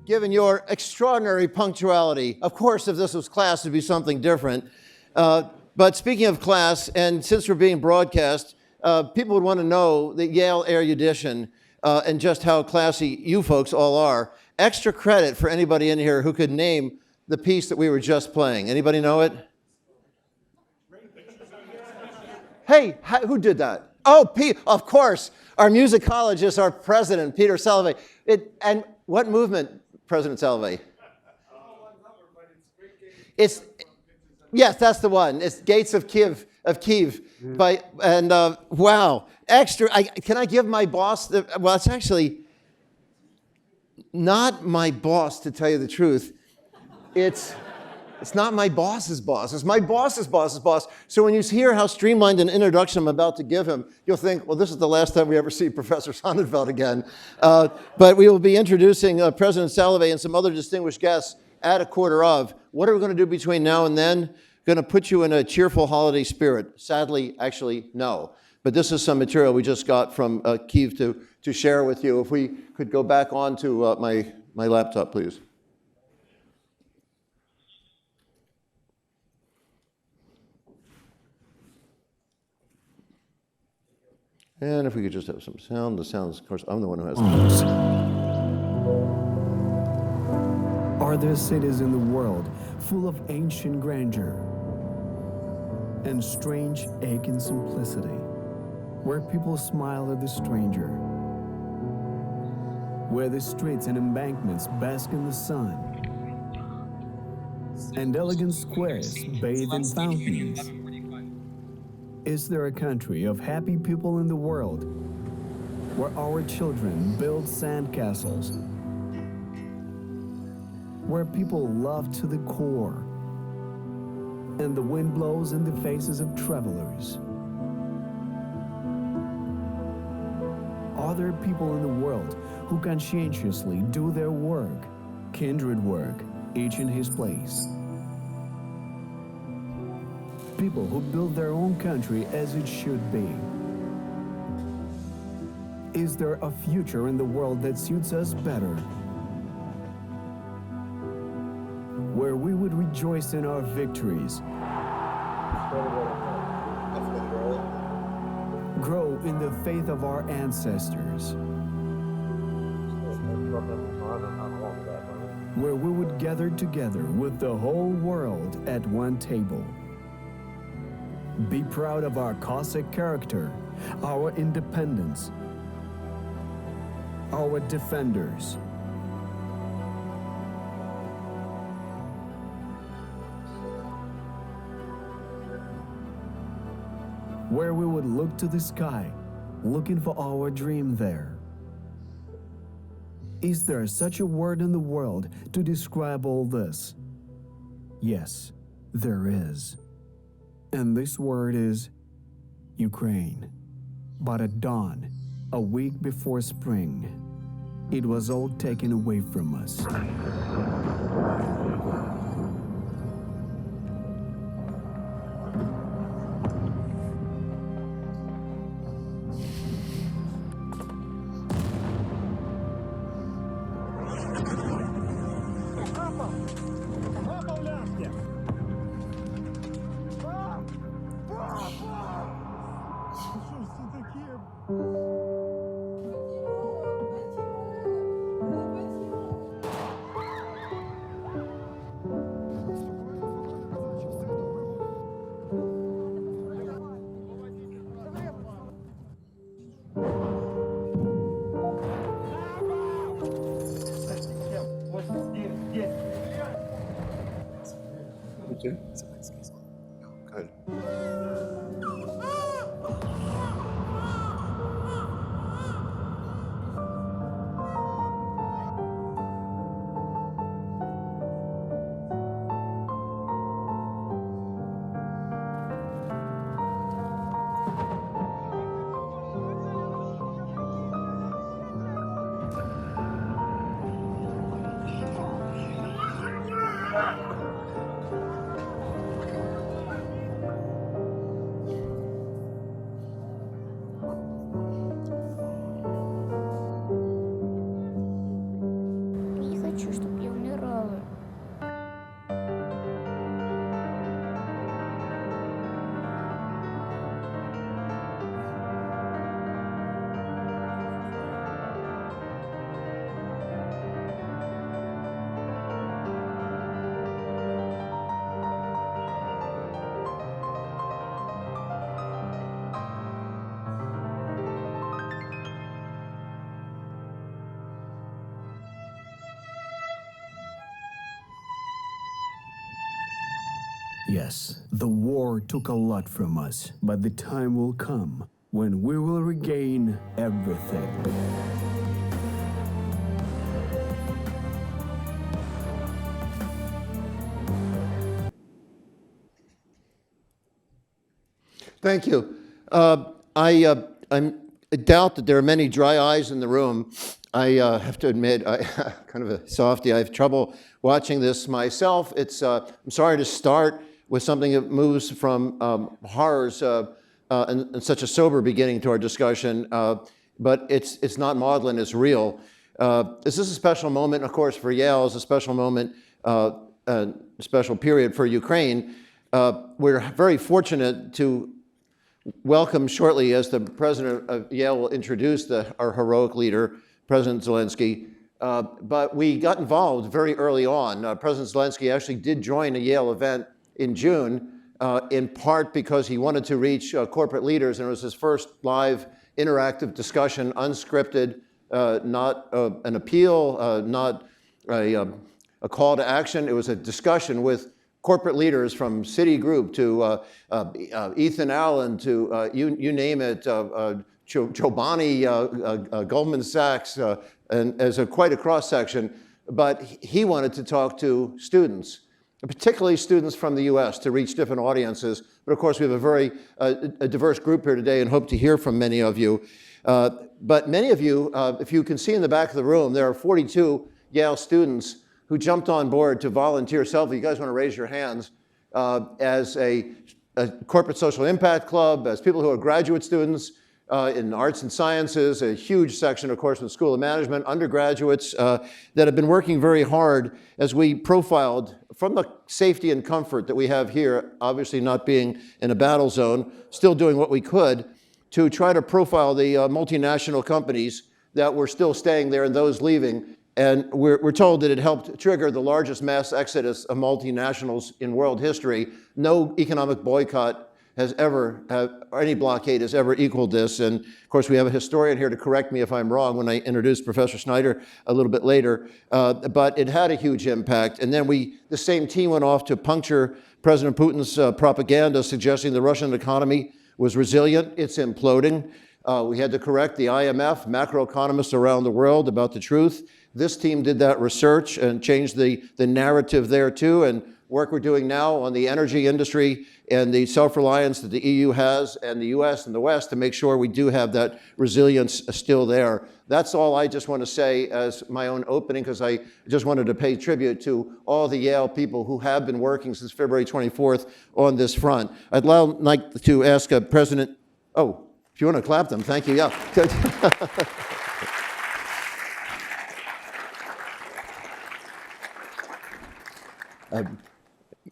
given your extraordinary punctuality. Of course, if this was class, it'd be something different. But speaking of class, and since we're being broadcast, people would want to know the Yale erudition and just how classy you folks all are. Extra credit for anybody in here who could name the piece that we were just playing. Anybody know it? Hey, who did that? Oh, Pete, of course. Our musicologist, our president, Peter Salovey. And what movement, President Salovey? It's yes, that's the one. It's Gates of Kiev. Wow, extra. Can I give my boss? Well, it's actually not my boss, to tell you the truth. It's not my boss's boss. It's my boss's boss's boss. So when you hear how streamlined an introduction I'm about to give him, you'll think, well, this is the last time we ever see Professor Sonnenfeld again. But we will be introducing President Salovey and some other distinguished guests at 1:15. What are we going to do between now and then? Going to put you in a cheerful holiday spirit. Sadly, actually, no. But this is some material we just got from Kiev to share with you. If we could go back on to my laptop, please. And if we could just have some sound. The sounds, of course, I'm the one who has the Are there cities in the world full of ancient grandeur and strange aching simplicity, where people smile at the stranger, where the streets and embankments bask in the sun, and elegant squares bathe in fountains? Is there a country of happy people in the world where our children build sandcastles, where people love to the core, and the wind blows in the faces of travelers? Are there people in the world who conscientiously do their work, kindred work, each in his place? People who build their own country as it should be. Is there a future in the world that suits us better, where we would rejoice in our victories, grow in the faith of our ancestors, where we would gather together with the whole world at one table? Be proud of our Cossack character, our independence, our defenders. Where we would look to the sky, looking for our dream there. Is there such a word in the world to describe all this? Yes, there is. And this word is Ukraine. But at dawn, a week before spring, it was all taken away from us. Good. Yes, the war took a lot from us, but the time will come when we will regain everything. Thank you. I doubt that there are many dry eyes in the room. I have to admit, I kind of a softie. I have trouble watching this myself. I'm sorry to start with something that moves from horrors and such a sober beginning to our discussion, but it's not maudlin, it's real. This is a special moment, of course, for Yale. It's a special moment, a special period for Ukraine. We're very fortunate to welcome shortly, as the president of Yale will introduce our heroic leader, President Zelenskyy. But we got involved very early on. President Zelenskyy actually did join a Yale event in June, in part because he wanted to reach corporate leaders, and it was his first live interactive discussion, unscripted, not an appeal, not a call to action. It was a discussion with corporate leaders from Citigroup to Ethan Allen to you name it, Chobani, Goldman Sachs, and as quite a cross section. But he wanted to talk to students, particularly students from the U.S., to reach different audiences. But of course, we have a very a diverse group here today, and hope to hear from many of you. But many of you, if you can see in the back of the room, there are 42 Yale students who jumped on board to volunteer selfie. You guys want to raise your hands as a corporate social impact club, as people who are graduate students in arts and sciences, a huge section, of course, in School of Management, undergraduates that have been working very hard as we profiled from the safety and comfort that we have here, obviously not being in a battle zone, still doing what we could to try to profile the multinational companies that were still staying there and those leaving. And we're told that it helped trigger the largest mass exodus of multinationals in world history. No economic boycott has ever, or any blockade has ever equaled this. And of course, we have a historian here to correct me if I'm wrong when I introduce Professor Snyder a little bit later. But it had a huge impact. And then the same team went off to puncture President Putin's propaganda suggesting the Russian economy was resilient. It's imploding. We had to correct the IMF, macroeconomists around the world about the truth. This team did that research and changed the narrative there too, and work we're doing now on the energy industry and the self-reliance that the EU has and the US and the West to make sure we do have that resilience still there. That's all I just want to say as my own opening, because I just wanted to pay tribute to all the Yale people who have been working since February 24th on this front. I'd now like to ask President, oh, if you want to clap them, thank you, yeah.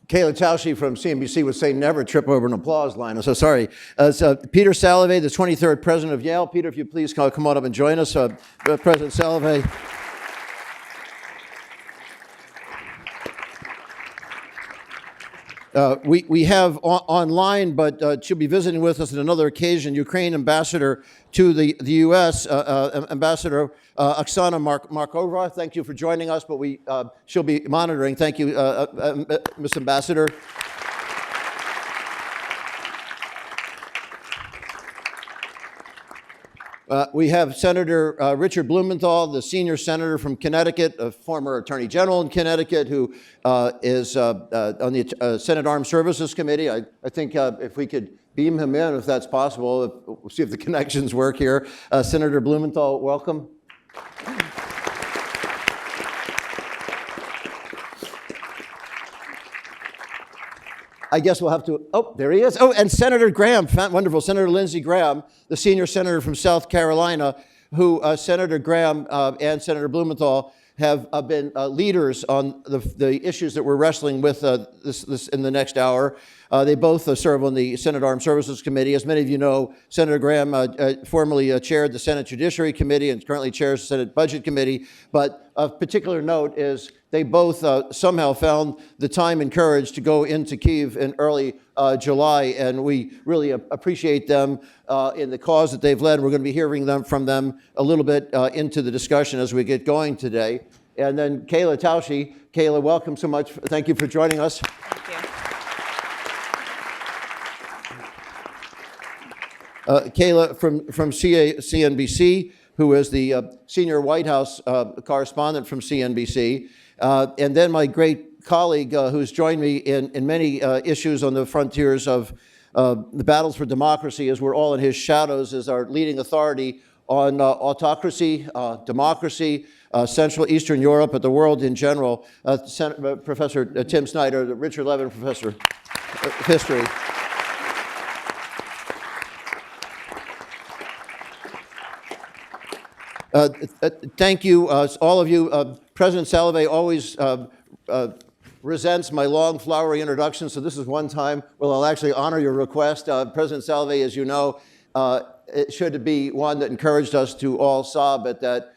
Kayla Tausche from CNBC would say never trip over an applause line. I'm so sorry. Peter Salovey, the 23rd president of Yale. Peter, if you please come on up and join us. President Salovey. We have online, but she'll be visiting with us on another occasion, Ukraine ambassador to the U.S., Ambassador Oksana Markova. Thank you for joining us, but she'll be monitoring. Thank you, Ms. Ambassador. We have Senator Richard Blumenthal, the senior senator from Connecticut, a former attorney general in Connecticut, who is on the Senate Armed Services Committee. I think if we could beam him in, if that's possible, we'll see if the connections work here. Senator Blumenthal, welcome. I guess we'll have to, oh, there he is. Oh, and Senator Graham, wonderful, Senator Lindsey Graham, the senior senator from South Carolina, who Senator Graham and Senator Blumenthal have been leaders on the issues that we're wrestling with this in the next hour. They both serve on the Senate Armed Services Committee. As many of you know, Senator Graham formerly chaired the Senate Judiciary Committee and currently chairs the Senate Budget Committee. But of particular note is they both somehow found the time and courage to go into Kyiv in early July, and we really appreciate them in the cause that they've led. We're going to be hearing from them a little bit into the discussion as we get going today. And then Kayla Tausche. Kayla, welcome so much. Thank you for joining us. Thank you. Kayla from CNBC, who is the senior White House correspondent from CNBC, and then my great colleague who's joined me in many issues on the frontiers of the battles for democracy, as we're all in his shadows, is our leading authority on autocracy, democracy, Central Eastern Europe, but the world in general, Professor Tim Snyder, the Richard Levin Professor of History. Thank you, all of you. President Salovey always resents my long, flowery introduction, so this is one time where I'll actually honor your request. President Salovey, as you know, it should be one that encouraged us to all sob at that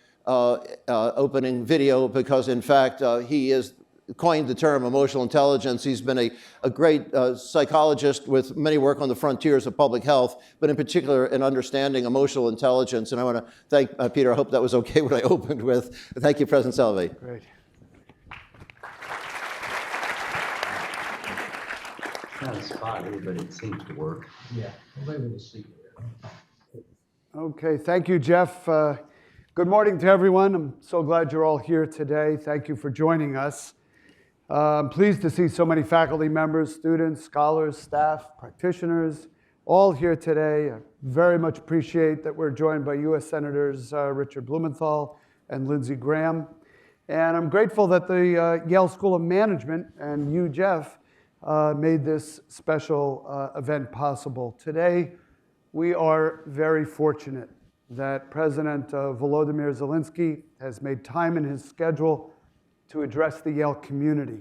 opening video, because in fact, he is coined the term emotional intelligence. He's been a great psychologist with many work on the frontiers of public health, but in particular in understanding emotional intelligence. And I want to thank Peter. I hope that was okay what I opened with. Thank you, President Salovey. Great. Not spotty, but it seems to work. Yeah, I'm able to see it. Okay, thank you, Jeff. Good morning to everyone. I'm so glad you're all here today. Thank you for joining us. I'm pleased to see so many faculty members, students, scholars, staff, practitioners, all here today. I very much appreciate that we're joined by U.S. Senators Richard Blumenthal and Lindsey Graham. And I'm grateful that the Yale School of Management and you, Jeff, made this special event possible. Today, we are very fortunate that President Volodymyr Zelenskyy has made time in his schedule to address the Yale community.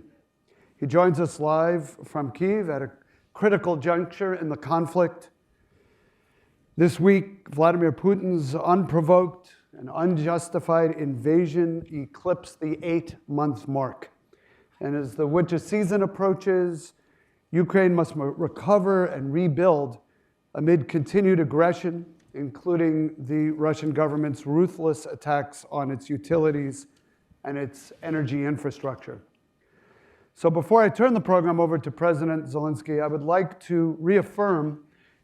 He joins us live from Kyiv at a critical juncture in the conflict. This week, Vladimir Putin's unprovoked and unjustified invasion eclipsed the 8-month mark. And as the winter season approaches, Ukraine must recover and rebuild amid continued aggression, including the Russian government's ruthless attacks on its utilities and its energy infrastructure. So before I turn the program over to President Zelenskyy, I would like to reaffirm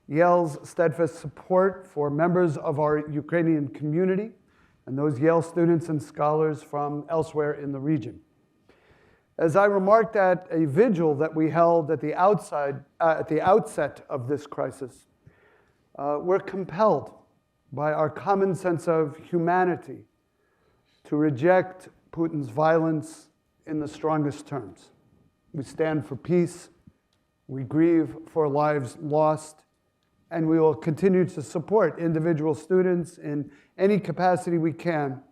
Yale's steadfast support for members of our Ukrainian community and those Yale students and scholars from elsewhere in the region. As I remarked at a vigil that we held at the outset of this crisis, we're compelled by our common sense of humanity to reject Putin's violence in the strongest terms. We stand for peace, we grieve for lives lost, and we will continue to support individual students in any capacity we can,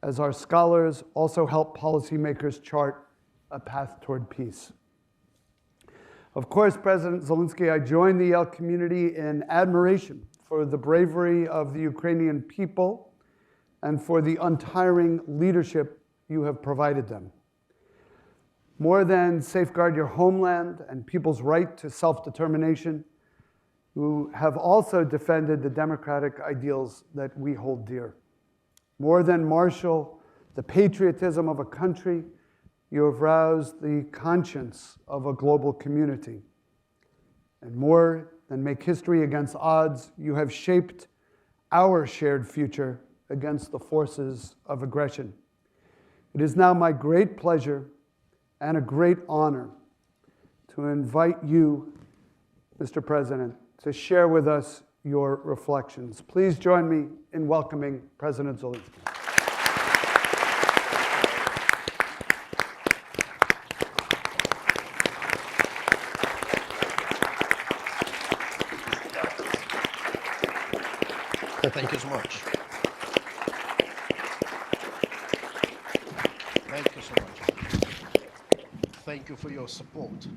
as our scholars also help policymakers chart a path toward peace. Of course, President Zelenskyy, I join the Yale community in admiration for the bravery of the Ukrainian people and for the untiring leadership you have provided them. More than safeguard your homeland and people's right to self-determination, you have also defended the democratic ideals that we hold dear. More than marshal the patriotism of a country, you have roused the conscience of a global community. And more than make history against odds, you have shaped our shared future against the forces of aggression. It is now my great pleasure and a great honor to invite you, Mr. President, to share with us your reflections. Please join me in welcoming President Zelenskyy. Thank you so much. Thank you so much. Thank you for your support.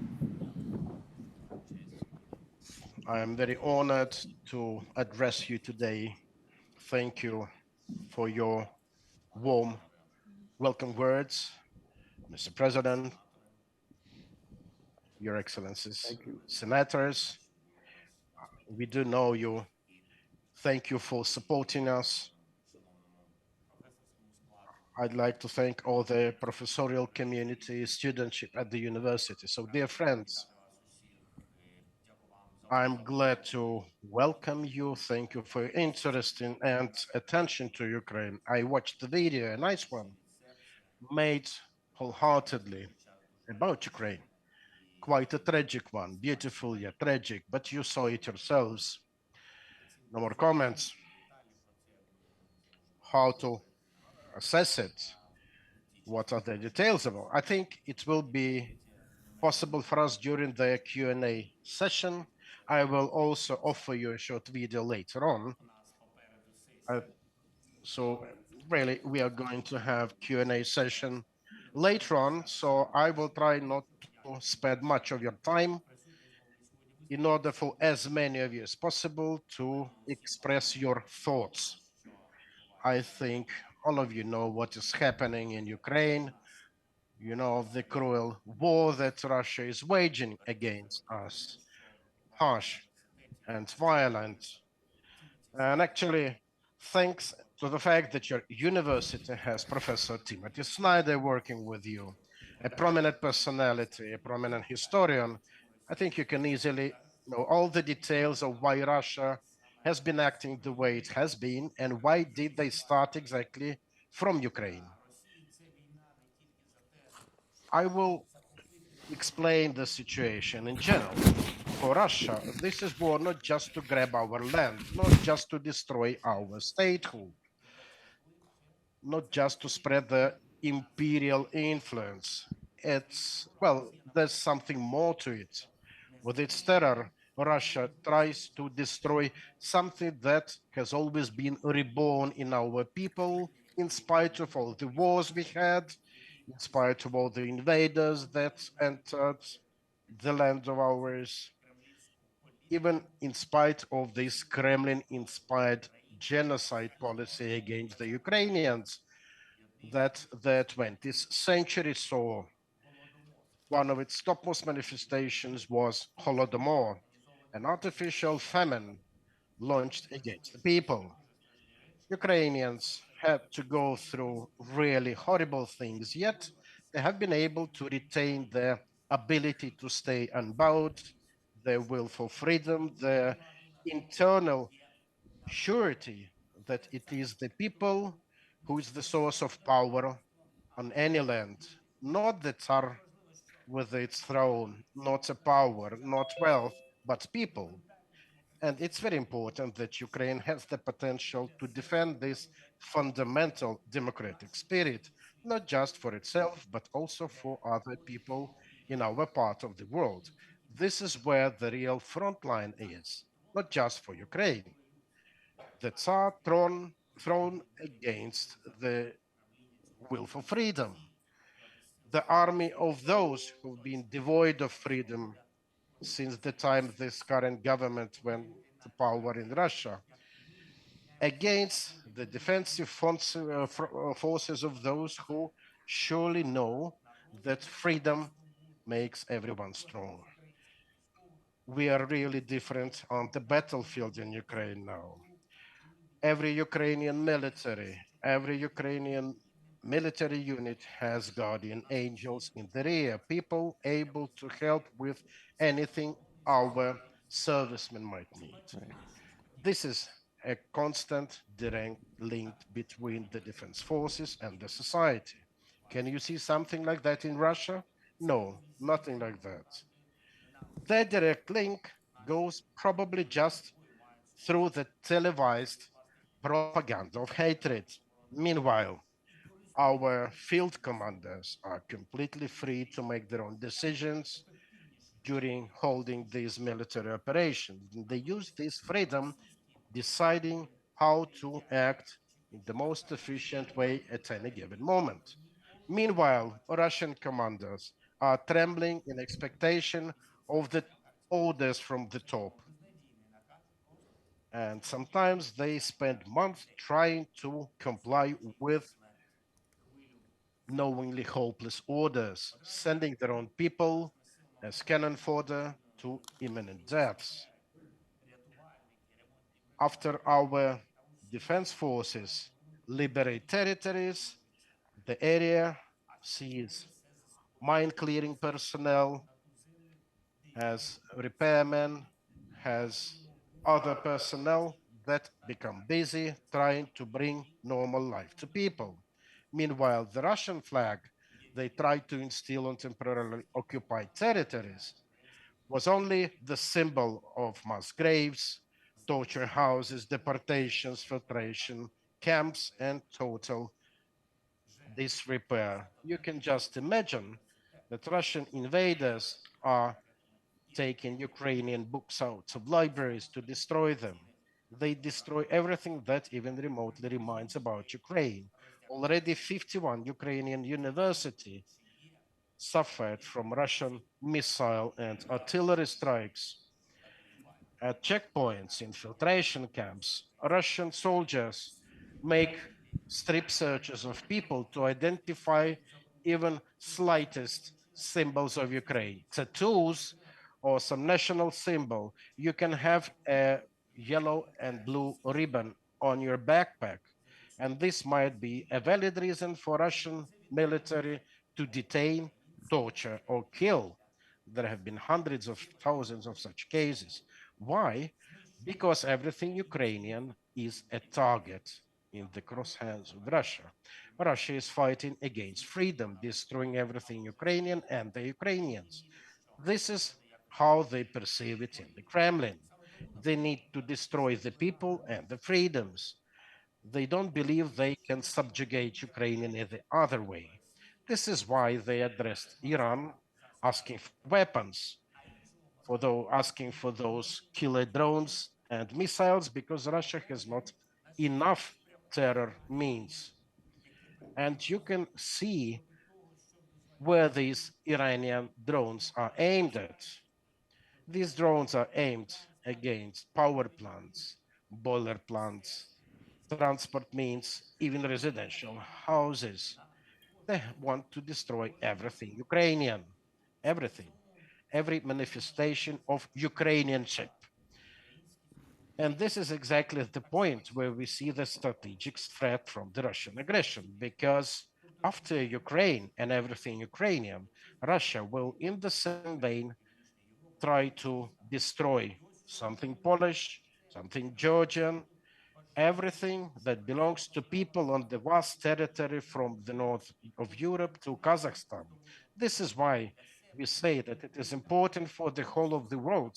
I am very honored to address you today. Thank you for your warm welcome words, Mr. President, Your Excellencies, Senators. We do know you. Thank you for supporting us. I'd like to thank all the professorial community, studentship at the university. So, dear friends, I'm glad to welcome you. Thank you for your interest in and attention to Ukraine. I watched the video, a nice one, made wholeheartedly about Ukraine. Quite a tragic one, beautiful yet tragic, but you saw it yourselves. No more comments. How to assess it? What are the details about? I think it will be possible for us during the Q&A session. I will also offer you a short video later on. Uh, so really, we are going to have Q&A session later on. So I will try not to spend much of your time in order for as many of you as possible to express your thoughts. I think all of you know what is happening in Ukraine. You know of the cruel war that Russia is waging against us. Harsh and violent. And actually, thanks to the fact that your university has Professor Timothy Snyder working with you, a prominent personality, a prominent historian, I think you can easily know all the details of why Russia has been acting the way it has been and why did they start exactly from Ukraine. I will explain the situation in general. For Russia, this is war not just to grab our land, not just to destroy our statehood, not just to spread the imperial influence. Well, there's something more to it. With its terror, Russia tries to destroy something that has always been reborn in our people, in spite of all the wars we had, in spite of all the invaders that entered the land of ours, even in spite of this Kremlin inspired genocide policy against the Ukrainians that the 20th century saw. One of its topmost manifestations was Holodomor, an artificial famine launched against the people. Ukrainians had to go through really horrible things, yet they have been able to retain their ability to stay unbowed, their will for freedom, their internal surety that it is the people who is the source of power on any land, not the Tsar with its throne, not a power, not wealth, but people. And it's very important that Ukraine has the potential to defend this fundamental democratic spirit, not just for itself, but also for other people in our part of the world. This is where the real front line is, not just for Ukraine. The Tsar thrown against the will for freedom, the army of those who've been devoid of freedom since the time this current government went to power in Russia, against the defensive forces of those who surely know that freedom makes everyone strong. We are really different on the battlefield in Ukraine now. Every Ukrainian military, every Ukrainian military unit has guardian angels in the rear, people able to help with anything our servicemen might need. This is a constant direct link between the defense forces and the society. Can you see something like that in Russia? No, nothing like that. That direct link goes probably just through the televised propaganda of hatred. Meanwhile, our field commanders are completely free to make their own decisions during holding these military operations. They use this freedom deciding how to act in the most efficient way at any given moment. Meanwhile, Russian commanders are trembling in expectation of the orders from the top. And sometimes they spend months trying to comply with knowingly hopeless orders, sending their own people as cannon fodder to imminent deaths. After our defense forces liberate territories, the area sees mine clearing personnel, has repairmen, has other personnel that become busy trying to bring normal life to people. Meanwhile, the Russian flag they tried to instill on temporarily occupied territories was only the symbol of mass graves, torture houses, deportations, filtration camps, and total disrepair. You can just imagine that Russian invaders are taking Ukrainian books out of libraries to destroy them. They destroy everything that even remotely reminds about Ukraine. Already 51 Ukrainian universities suffered from Russian missile and artillery strikes. At checkpoints, infiltration camps, Russian soldiers make strip searches of people to identify even slightest symbols of Ukraine, tattoos or some national symbol. You can have a yellow and blue ribbon on your backpack, and this might be a valid reason for Russian military to detain, torture, or kill. There have been hundreds of thousands of such cases. Why? Because everything Ukrainian is a target in the crosshairs of Russia. Russia is fighting against freedom, destroying everything Ukrainian and the Ukrainians. This is how they perceive it in the Kremlin. They need to destroy the people and the freedoms. They don't believe they can subjugate Ukraine in the other way. This is why they addressed Iran, asking for weapons, asking for those killer drones and missiles, because Russia has not enough terror means. And you can see where these Iranian drones are aimed at. These drones are aimed against power plants, boiler plants, transport means, even residential houses. They want to destroy everything Ukrainian, everything, every manifestation of Ukrainianship. And this is exactly the point where we see the strategic threat from the Russian aggression, because after Ukraine and everything Ukrainian, Russia will, in the same vein, try to destroy something Polish, something Georgian, everything that belongs to people on the vast territory from the north of Europe to Kazakhstan. This is why we say that it is important for the whole of the world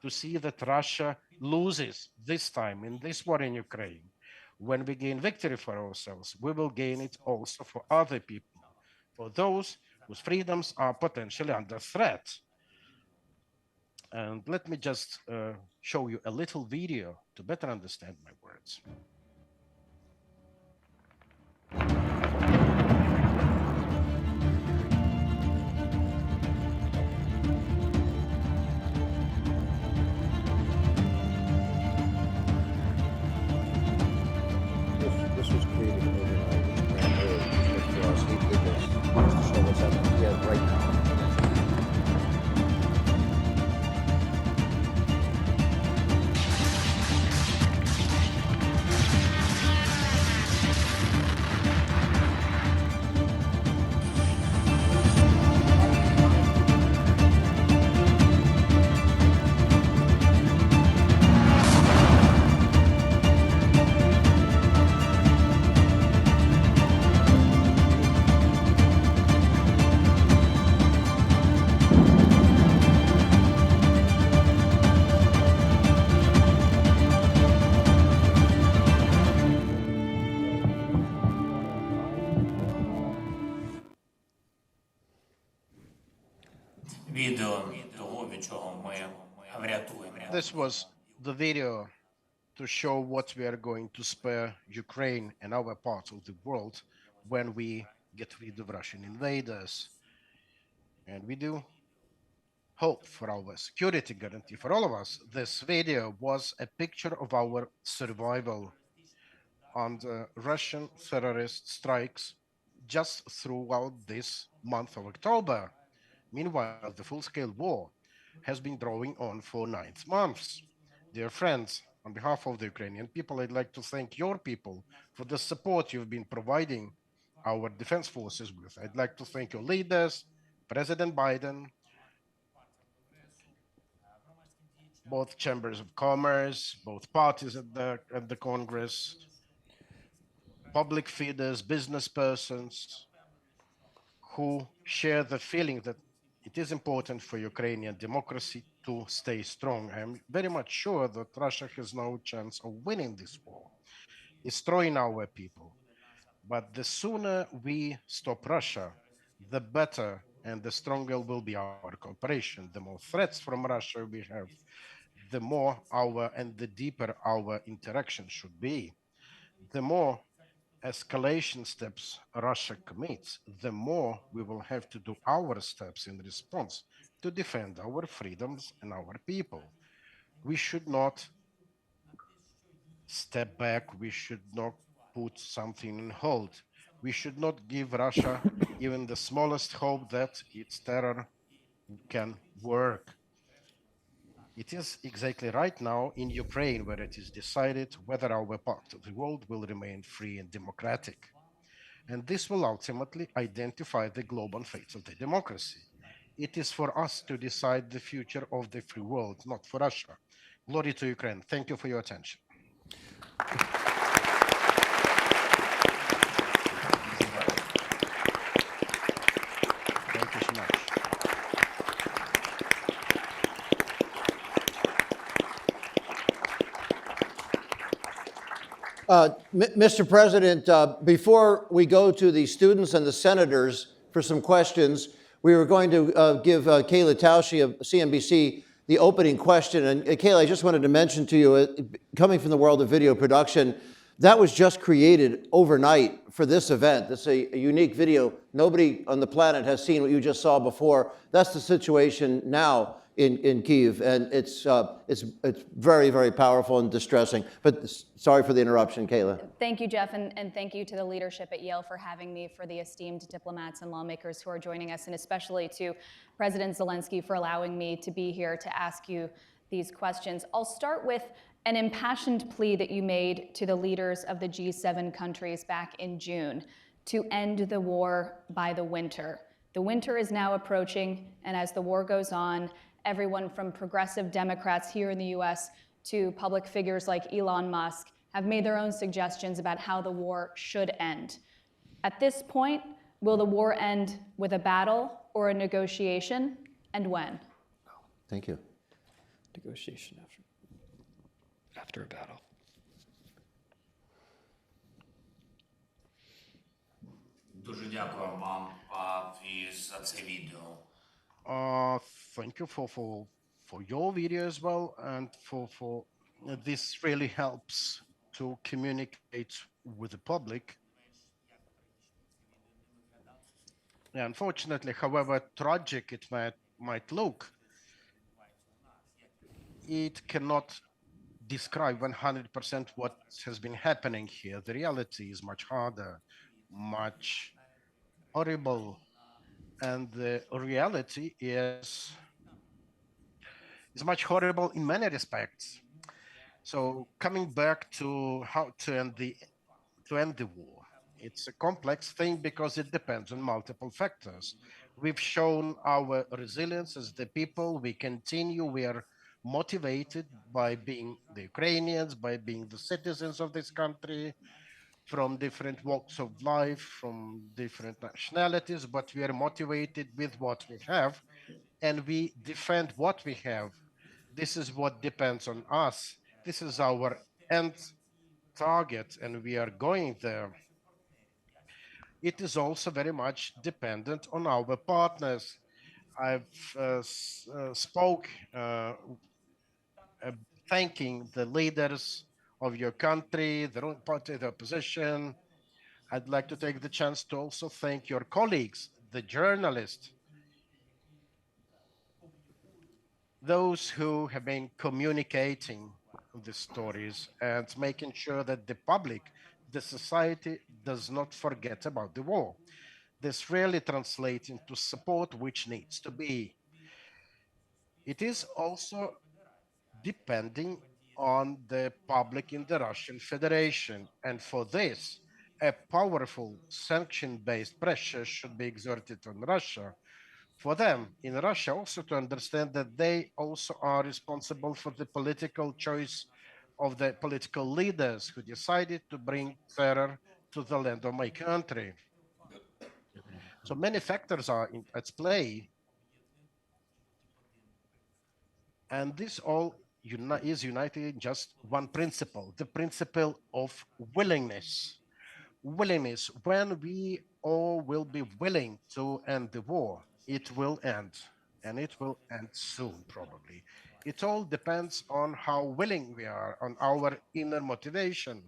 to see that Russia loses this time in this war in Ukraine. When we gain victory for ourselves, we will gain it also for other people, for those whose freedoms are potentially under threat. And let me just show you a little video to better understand my words. This was created overnight. Grant Earl, for us, he did this to show us that we have right now. Відео того, від чого ми врятуємо. This was the video to show what we are going to spare Ukraine and our part of the world when we get rid of Russian invaders. And we do hope for our security guarantee for all of us. This video was a picture of our survival under Russian terrorist strikes just throughout this month of October. Meanwhile, the full-scale war has been drawing on for 9 months. Dear friends, on behalf of the Ukrainian people, I'd like to thank your people for the support you've been providing our defense forces with. I'd like to thank your leaders, President Biden, both chambers of commerce, both parties at the Congress, public figures, business persons who share the feeling that it is important for Ukrainian democracy to stay strong. I'm very much sure that Russia has no chance of winning this war, destroying our people. But the sooner we stop Russia, the better and the stronger will be our cooperation. The more threats from Russia we have, the more our and the deeper our interaction should be. The more escalation steps Russia commits, the more we will have to do our steps in response to defend our freedoms and our people. We should not step back. We should not put something on hold. We should not give Russia even the smallest hope that its terror can work. It is exactly right now in Ukraine where it is decided whether our part of the world will remain free and democratic. And this will ultimately identify the global fate of the democracy. It is for us to decide the future of the free world, not for Russia. Glory to Ukraine. Thank you for your attention. Thank you so much. Mr. President, before we go to the students and the senators for some questions, we were going to give Kayla Tausche of CNBC the opening question. And Kayla, I just wanted to mention to you, coming from the world of video production, that was just created overnight for this event. It's a unique video. Nobody on the planet has seen what you just saw before. That's the situation now in Kyiv, and it's very, very powerful and distressing. But sorry for the interruption, Kayla. Thank you, Jeff, and thank you to the leadership at Yale for having me, for the esteemed diplomats and lawmakers who are joining us, and especially to President Zelenskyy for allowing me to be here to ask you these questions. I'll start with an impassioned plea that you made to the leaders of the G7 countries back in June to end the war by the winter. The winter is now approaching, and as the war goes on, everyone from progressive Democrats here in the US to public figures like Elon Musk have made their own suggestions about how the war should end. At this point, will the war end with a battle or a negotiation, and when? Thank you. Negotiation after a battle. Дуже дякую вам і за це відео. Thank you for your video as well, and for this really helps to communicate with the public. Unfortunately, however tragic it might look, it cannot describe 100% what has been happening here. The reality is much harder, much horrible, and the reality is much horrible in many respects. So coming back to how to end the war, it's a complex thing because it depends on multiple factors. We've shown our resilience as the people. We continue. We are motivated by being the Ukrainians, by being the citizens of this country, from different walks of life, from different nationalities, but we are motivated with what we have, and we defend what we have. This is what depends on us. This is our end target, and we are going there. It is also very much dependent on our partners. I've spoke thanking the leaders of your country, the ruling party, the opposition. I'd like to take the chance to also thank your colleagues, the journalists, those who have been communicating the stories and making sure that the public, the society, does not forget about the war. This really translates into support which needs to be. It is also depending on the public in the Russian Federation. And for this, a powerful sanction-based pressure should be exerted on Russia for them in Russia also to understand that they also are responsible for the political choice of the political leaders who decided to bring terror to the land of my country. So many factors are at play, and this all is united in just one principle, the principle of willingness. Willingness, when we all will be willing to end the war, it will end, and it will end soon, probably. It all depends on how willing we are, on our inner motivation.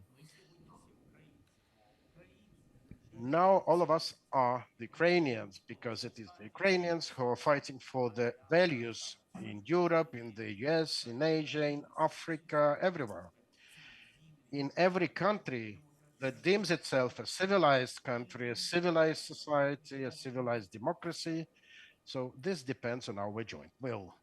Now, all of us are the Ukrainians because it is the Ukrainians who are fighting for the values in Europe, in the US, in Asia, in Africa, everywhere. In every country that deems itself a civilized country, a civilized society, a civilized democracy. So this depends on our joint will.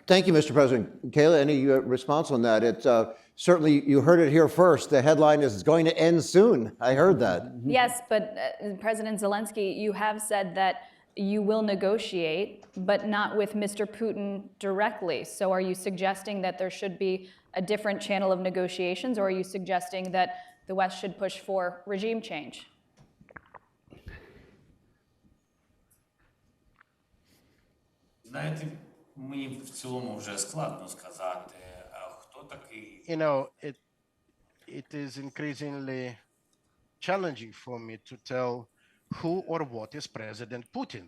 Thank you, Mr. President. Kayla, any response on that? Certainly, you heard it here first. The headline is it's going to end soon. I heard that. Yes, but President Zelensky, you have said that you will negotiate, but not with Mr. Putin directly. So are you suggesting that there should be a different channel of negotiations, or are you suggesting that the West should push for regime change? Знаєте, мені в цілому вже складно сказати, хто такий. You know, it is increasingly challenging for me to tell who or what is President Putin.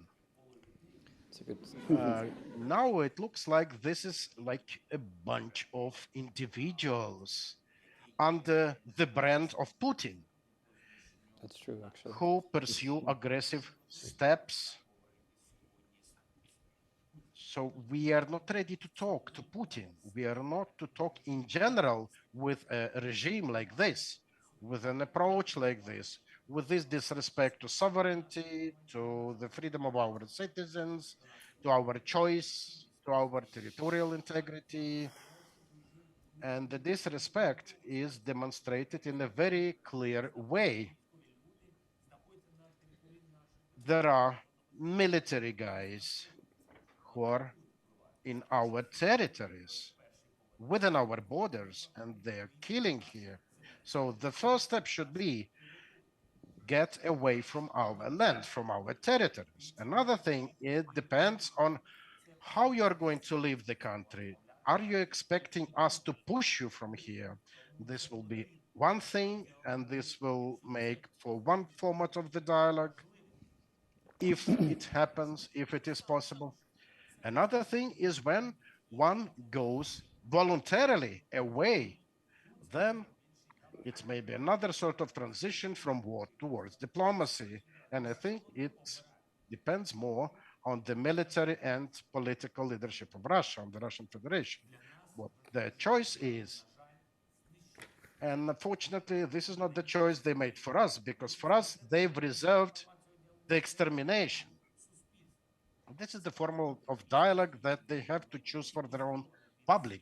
It's a good. Now it looks like this is like a bunch of individuals under the brand of Putin That's true, actually. who pursue aggressive steps. So we are not ready to talk to Putin. We are not to talk in general with a regime like this, with an approach like this, with this disrespect to sovereignty, to the freedom of our citizens, to our choice, to our territorial integrity. And the disrespect is demonstrated in a very clear way. There are military guys who are in our territories, within our borders, and they're killing here. So the first step should be get away from our land, from our territories. Another thing, it depends on how you're going to leave the country. Are you expecting us to push you from here? This will be one thing, and this will make for one format of the dialogue, if it happens, if it is possible. Another thing is when one goes voluntarily away, then it may be another sort of transition from war towards diplomacy. And I think it depends more on the military and political leadership of Russia, on the Russian Federation, what their choice is. And unfortunately, this is not the choice they made for us, because for us, they've reserved the extermination. This is the form of dialogue that they have to choose for their own public,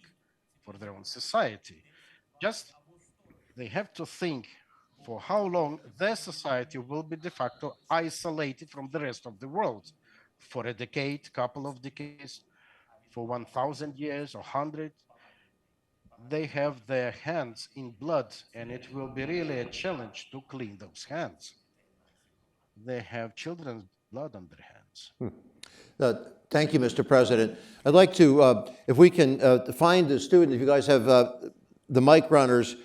for their own society. Just they have to think for how long their society will be de facto isolated from the rest of the world. For a decade, couple of decades, for 1,000 years or 100. They have their hands in blood, and it will be really a challenge to clean those hands. They have children's blood on their hands. Thank you, Mr. President. I'd like to, if we can find the student, if you guys have the mic runners,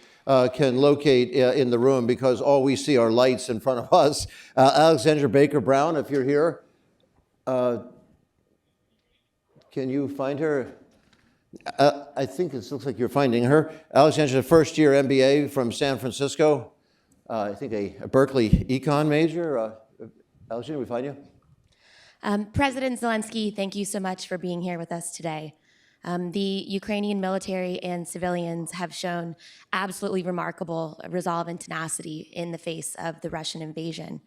can locate in the room, because all we see are lights in front of us. Alexandra Baker Brown, if you're here, can you find her? I think it looks like you're finding her. Alexandra, first-year MBA from San Francisco. I think a Berkeley econ major. Alexandra, we find you? President Zelensky, thank you so much for being here with us today. The Ukrainian military and civilians have shown absolutely remarkable resolve and tenacity in the face of the Russian invasion.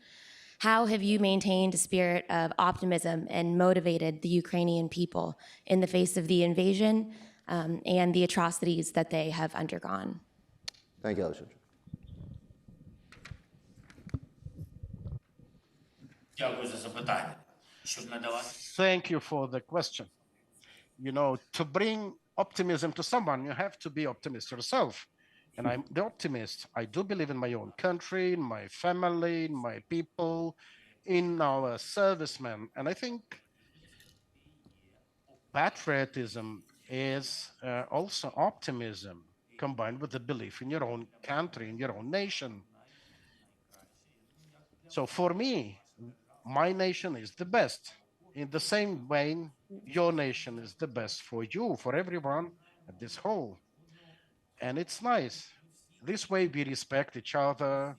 How have you maintained a spirit of optimism and motivated the Ukrainian people in the face of the invasion and the atrocities that they have undergone? Thank you, Alexandra. Дякую за запитання. щоб надавати. Thank you for the question. You know, to bring optimism to someone, you have to be optimist yourself. And I'm the optimist. I do believe in my own country, in my family, in my people, in our servicemen. And I think patriotism is also optimism combined with the belief in your own country, in your own nation. So for me, my nation is the best. In the same vein, your nation is the best for you, for everyone at this whole. And it's nice. This way we respect each other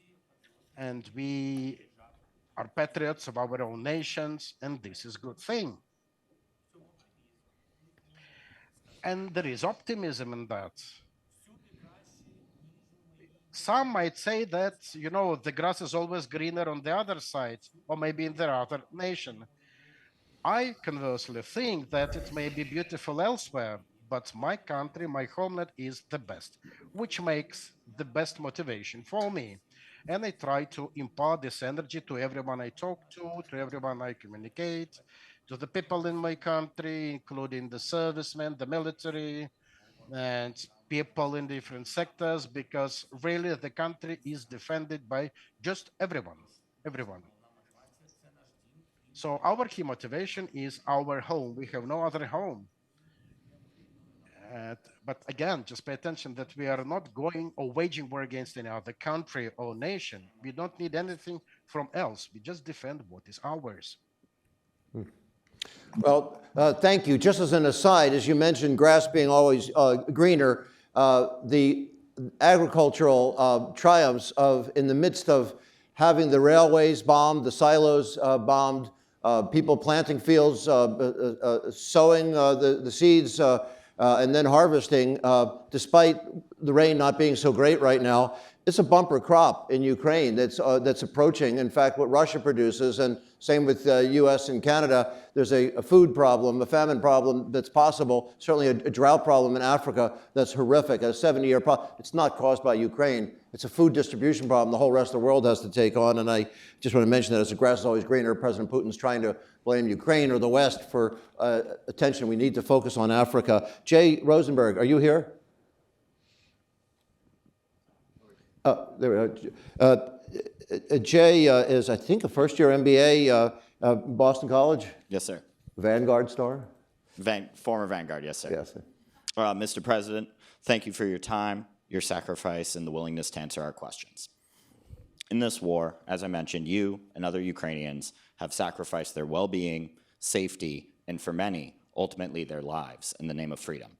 and we are patriots of our own nations, and this is a good thing. And there is optimism in that. Some might say that, you know, the grass is always greener on the other side, or maybe in the other nation. I conversely think that it may be beautiful elsewhere, but my country, my homeland is the best, which makes the best motivation for me. And I try to impart this energy to everyone I talk to everyone I communicate, to the people in my country, including the servicemen, the military, and people in different sectors, because really the country is defended by just everyone. So our key motivation is our home. We have no other home. But again, just pay attention that we are not going or waging war against any other country or nation. We don't need anything from else. We just defend what is ours. Well, thank you. Just as an aside, as you mentioned, grass being always greener, the agricultural triumphs of, in the midst of having the railways bombed, the silos bombed, people planting fields, sowing the seeds, and then harvesting, despite the rain not being so great right now, it's a bumper crop in Ukraine that's approaching, in fact, what Russia produces, and same with U.S. and Canada. There's a food problem, a famine problem that's possible, certainly a drought problem in Africa that's horrific, a 70-year problem. It's not caused by Ukraine. It's a food distribution problem the whole rest of the world has to take on, and I just want to mention that as the grass is always greener, President Putin's trying to blame Ukraine or the West for attention. We need to focus on Africa. Jay Rosenberg, are you here? There we are. Jay is, I think, a first-year MBA, Boston College? Yes, sir. Vanguard star? Former Vanguard, yes, sir. Yes. Mr. President, thank you for your time, your sacrifice, and the willingness to answer our questions. In this war, as I mentioned, you and other Ukrainians have sacrificed their well-being, safety, and for many, ultimately their lives in the name of freedom.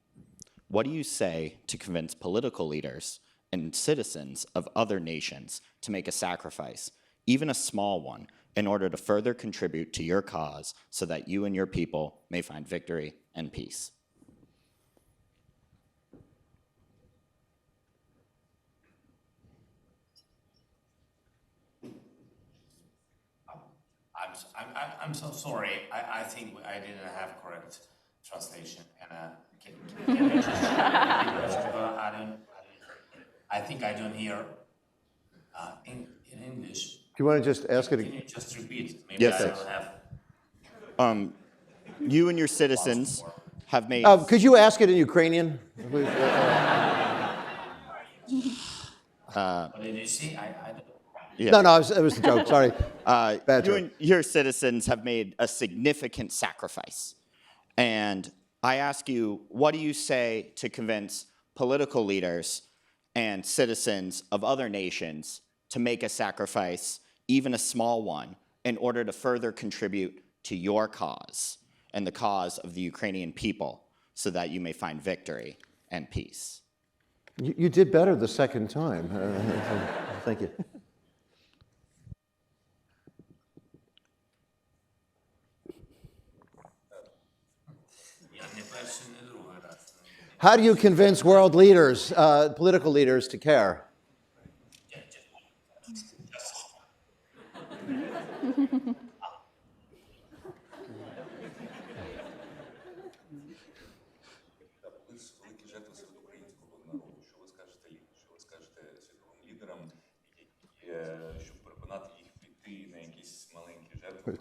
What do you say to convince political leaders and citizens of other nations to make a sacrifice, even a small one, in order to further contribute to your cause so that you and your people may find victory and peace? I'm so sorry. I think I didn't have correct translation. And can I just, I think I don't hear in English. Do you want to just ask it Can again? you just repeat? Maybe Yes, I sir. don't have. You and your citizens have made... Could you ask it in Ukrainian? What did you see? I don't. Yeah. No, it was a joke, sorry. Bad You joke. and your citizens have made a significant sacrifice. And I ask you, what do you say to convince political leaders and citizens of other nations to make a sacrifice, even a small one, in order to further contribute to your cause and the cause of the Ukrainian people so that you may find victory and peace? You did better the second time. Thank you. How do you convince world leaders, political leaders, to care?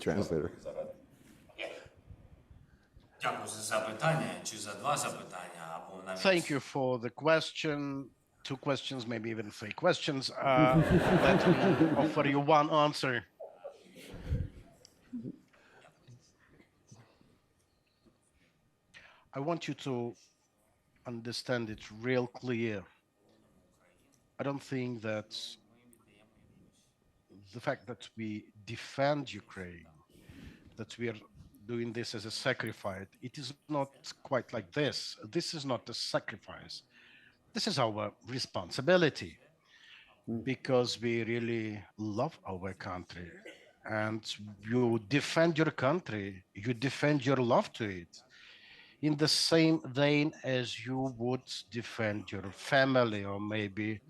Translator. Дякую за запитання чи за два запитання або навіть. Thank you for the question. Two questions, maybe even three questions. Let me offer you one answer. I want you to understand it real clear. I don't think that the fact that we defend Ukraine, that we are doing this as a sacrifice, it is not quite like this. This is not a sacrifice. This is our responsibility because we really love our country. And you defend your country, you defend your love to it in the same vein as you would defend your family or maybe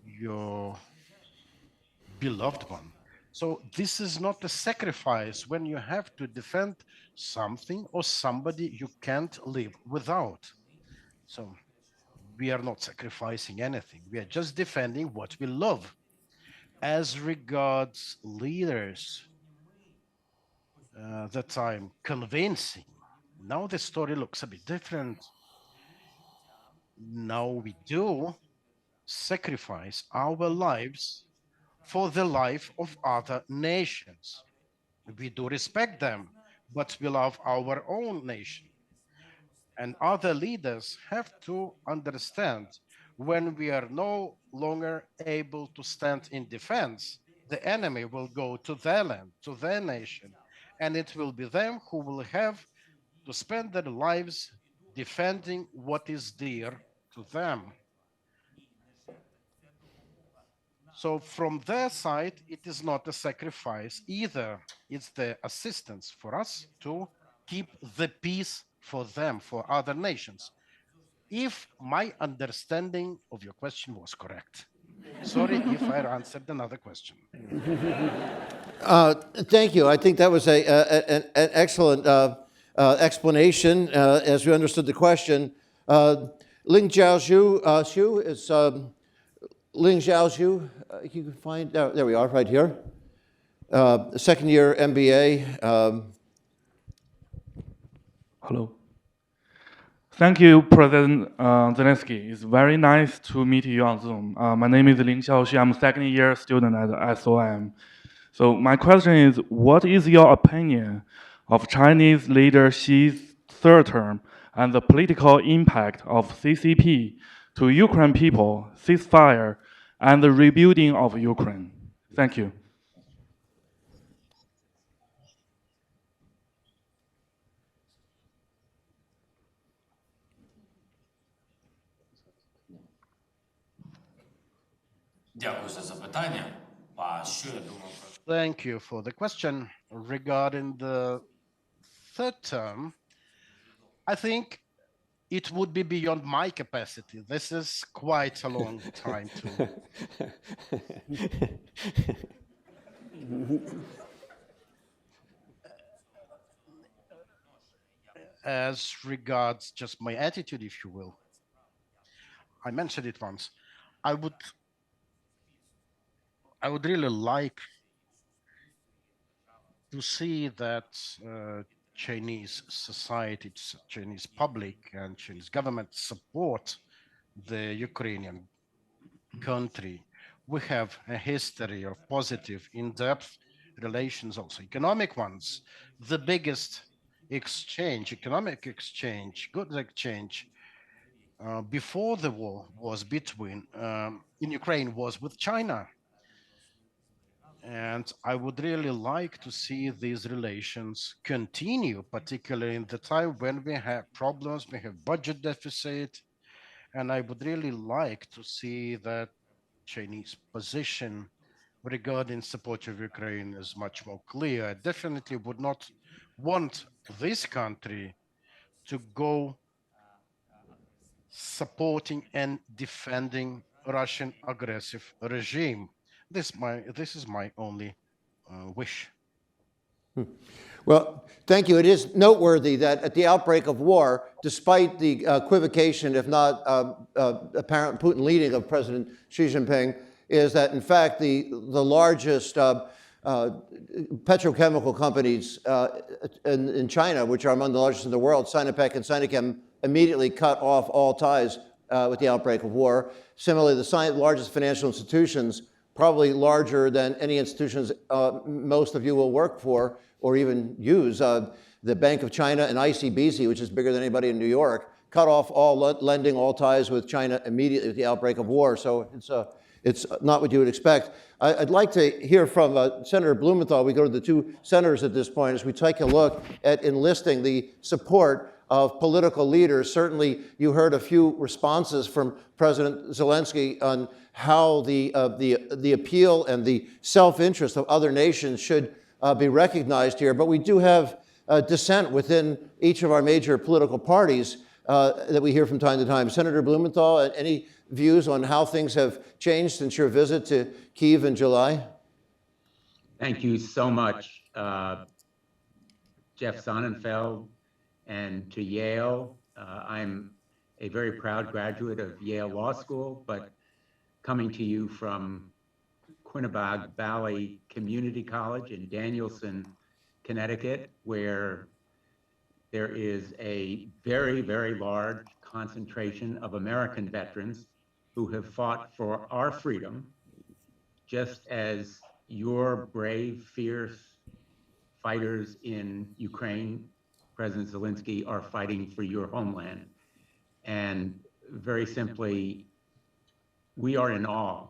your beloved one. So this is not a sacrifice when you have to defend something or somebody you can't live without. So we are not sacrificing anything. We are just defending what we love. As regards leaders that I'm convincing, now the story looks a bit different. Now we do sacrifice our lives for the life of other nations. We do respect them, but we love our own nation. And other leaders have to understand when we are no longer able to stand in defense, the enemy will go to their land, to their nation, and it will be them who will have to spend their lives defending what is dear to them. So from their side, it is not a sacrifice either. It's the assistance for us to keep the peace for them, for other nations. If my understanding of your question was correct. Sorry if I answered another question. Thank you. I think that was an excellent explanation as we understood the question. Ling Jiaozhu is Ling Jiaozhu. You can find there we are right here. Second year MBA. Hello. Thank you, President Zelenskyy. It's very nice to meet you on Zoom. My name is Ling Xiaoxu. I'm a second year student at SOM. So my question is, what is your opinion of Chinese leader Xi's third term and the political impact of CCP to Ukraine people, ceasefire, and the rebuilding of Ukraine? Thank you. Дякую за запитання. А що я думаю про Thank you for the question. Regarding the third term, I think it would be beyond my capacity. This is quite a long time to. As regards just my attitude, if you will, I mentioned it once. I would really like to see that Chinese society, Chinese public, and Chinese government support the Ukrainian country. We have a history of positive, in-depth relations, also economic ones. The biggest exchange, economic exchange, goods exchange before the war was between in Ukraine was with China. And I would really like to see these relations continue, particularly in the time when we have problems, we have budget deficit. And I would really like to see that Chinese position regarding support of Ukraine is much more clear. I definitely would not want this country to go supporting and defending Russian aggressive regime. This is my only wish. Well, thank you. It is noteworthy that at the outbreak of war, despite the equivocation, if not apparent Putin leading of President Xi Jinping, is that in fact the largest petrochemical companies in China, which are among the largest in the world, Sinopec and Sinochem, immediately cut off all ties with the outbreak of war. Similarly, the largest financial institutions, probably larger than any institutions most of you will work for or even use, the Bank of China and ICBC, which is bigger than anybody in New York, cut off all lending, all ties with China immediately with the outbreak of war. So it's not what you would expect. I'd like to hear from Senator Blumenthal. We go to the two senators at this point as we take a look at enlisting the support of political leaders. Certainly, you heard a few responses from President Zelenskyy on how the appeal and the self-interest of other nations should be recognized here. But we do have dissent within each of our major political parties that we hear from time to time. Senator Blumenthal, any views on how things have changed since your visit to Kyiv in July? Thank you so much, Jeff Sonnenfeld, and to Yale. I'm a very proud graduate of Yale Law School, but coming to you from Quinebaug Valley Community College in Danielson, Connecticut, where there is a very, very large concentration of American veterans who have fought for our freedom, just as your brave, fierce fighters in Ukraine, President Zelenskyy, are fighting for your homeland. And very simply, we are in awe,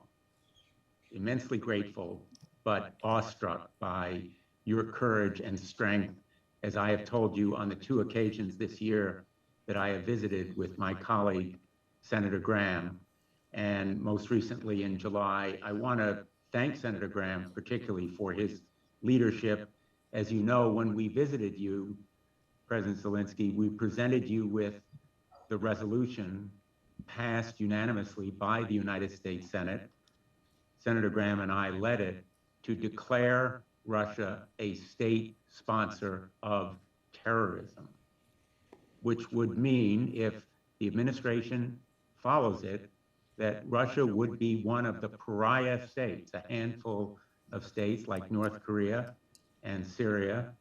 immensely grateful, but awestruck by your courage and strength, as I have told you on the 2 occasions this year that I have visited with my colleague, Senator Graham. And most recently in July, I want to thank Senator Graham particularly for his leadership. As you know, when we visited you, President Zelenskyy, we presented you with the resolution passed unanimously by the United States Senate. Senator Graham and I led it to declare Russia a state sponsor of terrorism, which would mean, if the administration follows it, that Russia would be one of the pariah states, a handful of states like North Korea and Syria,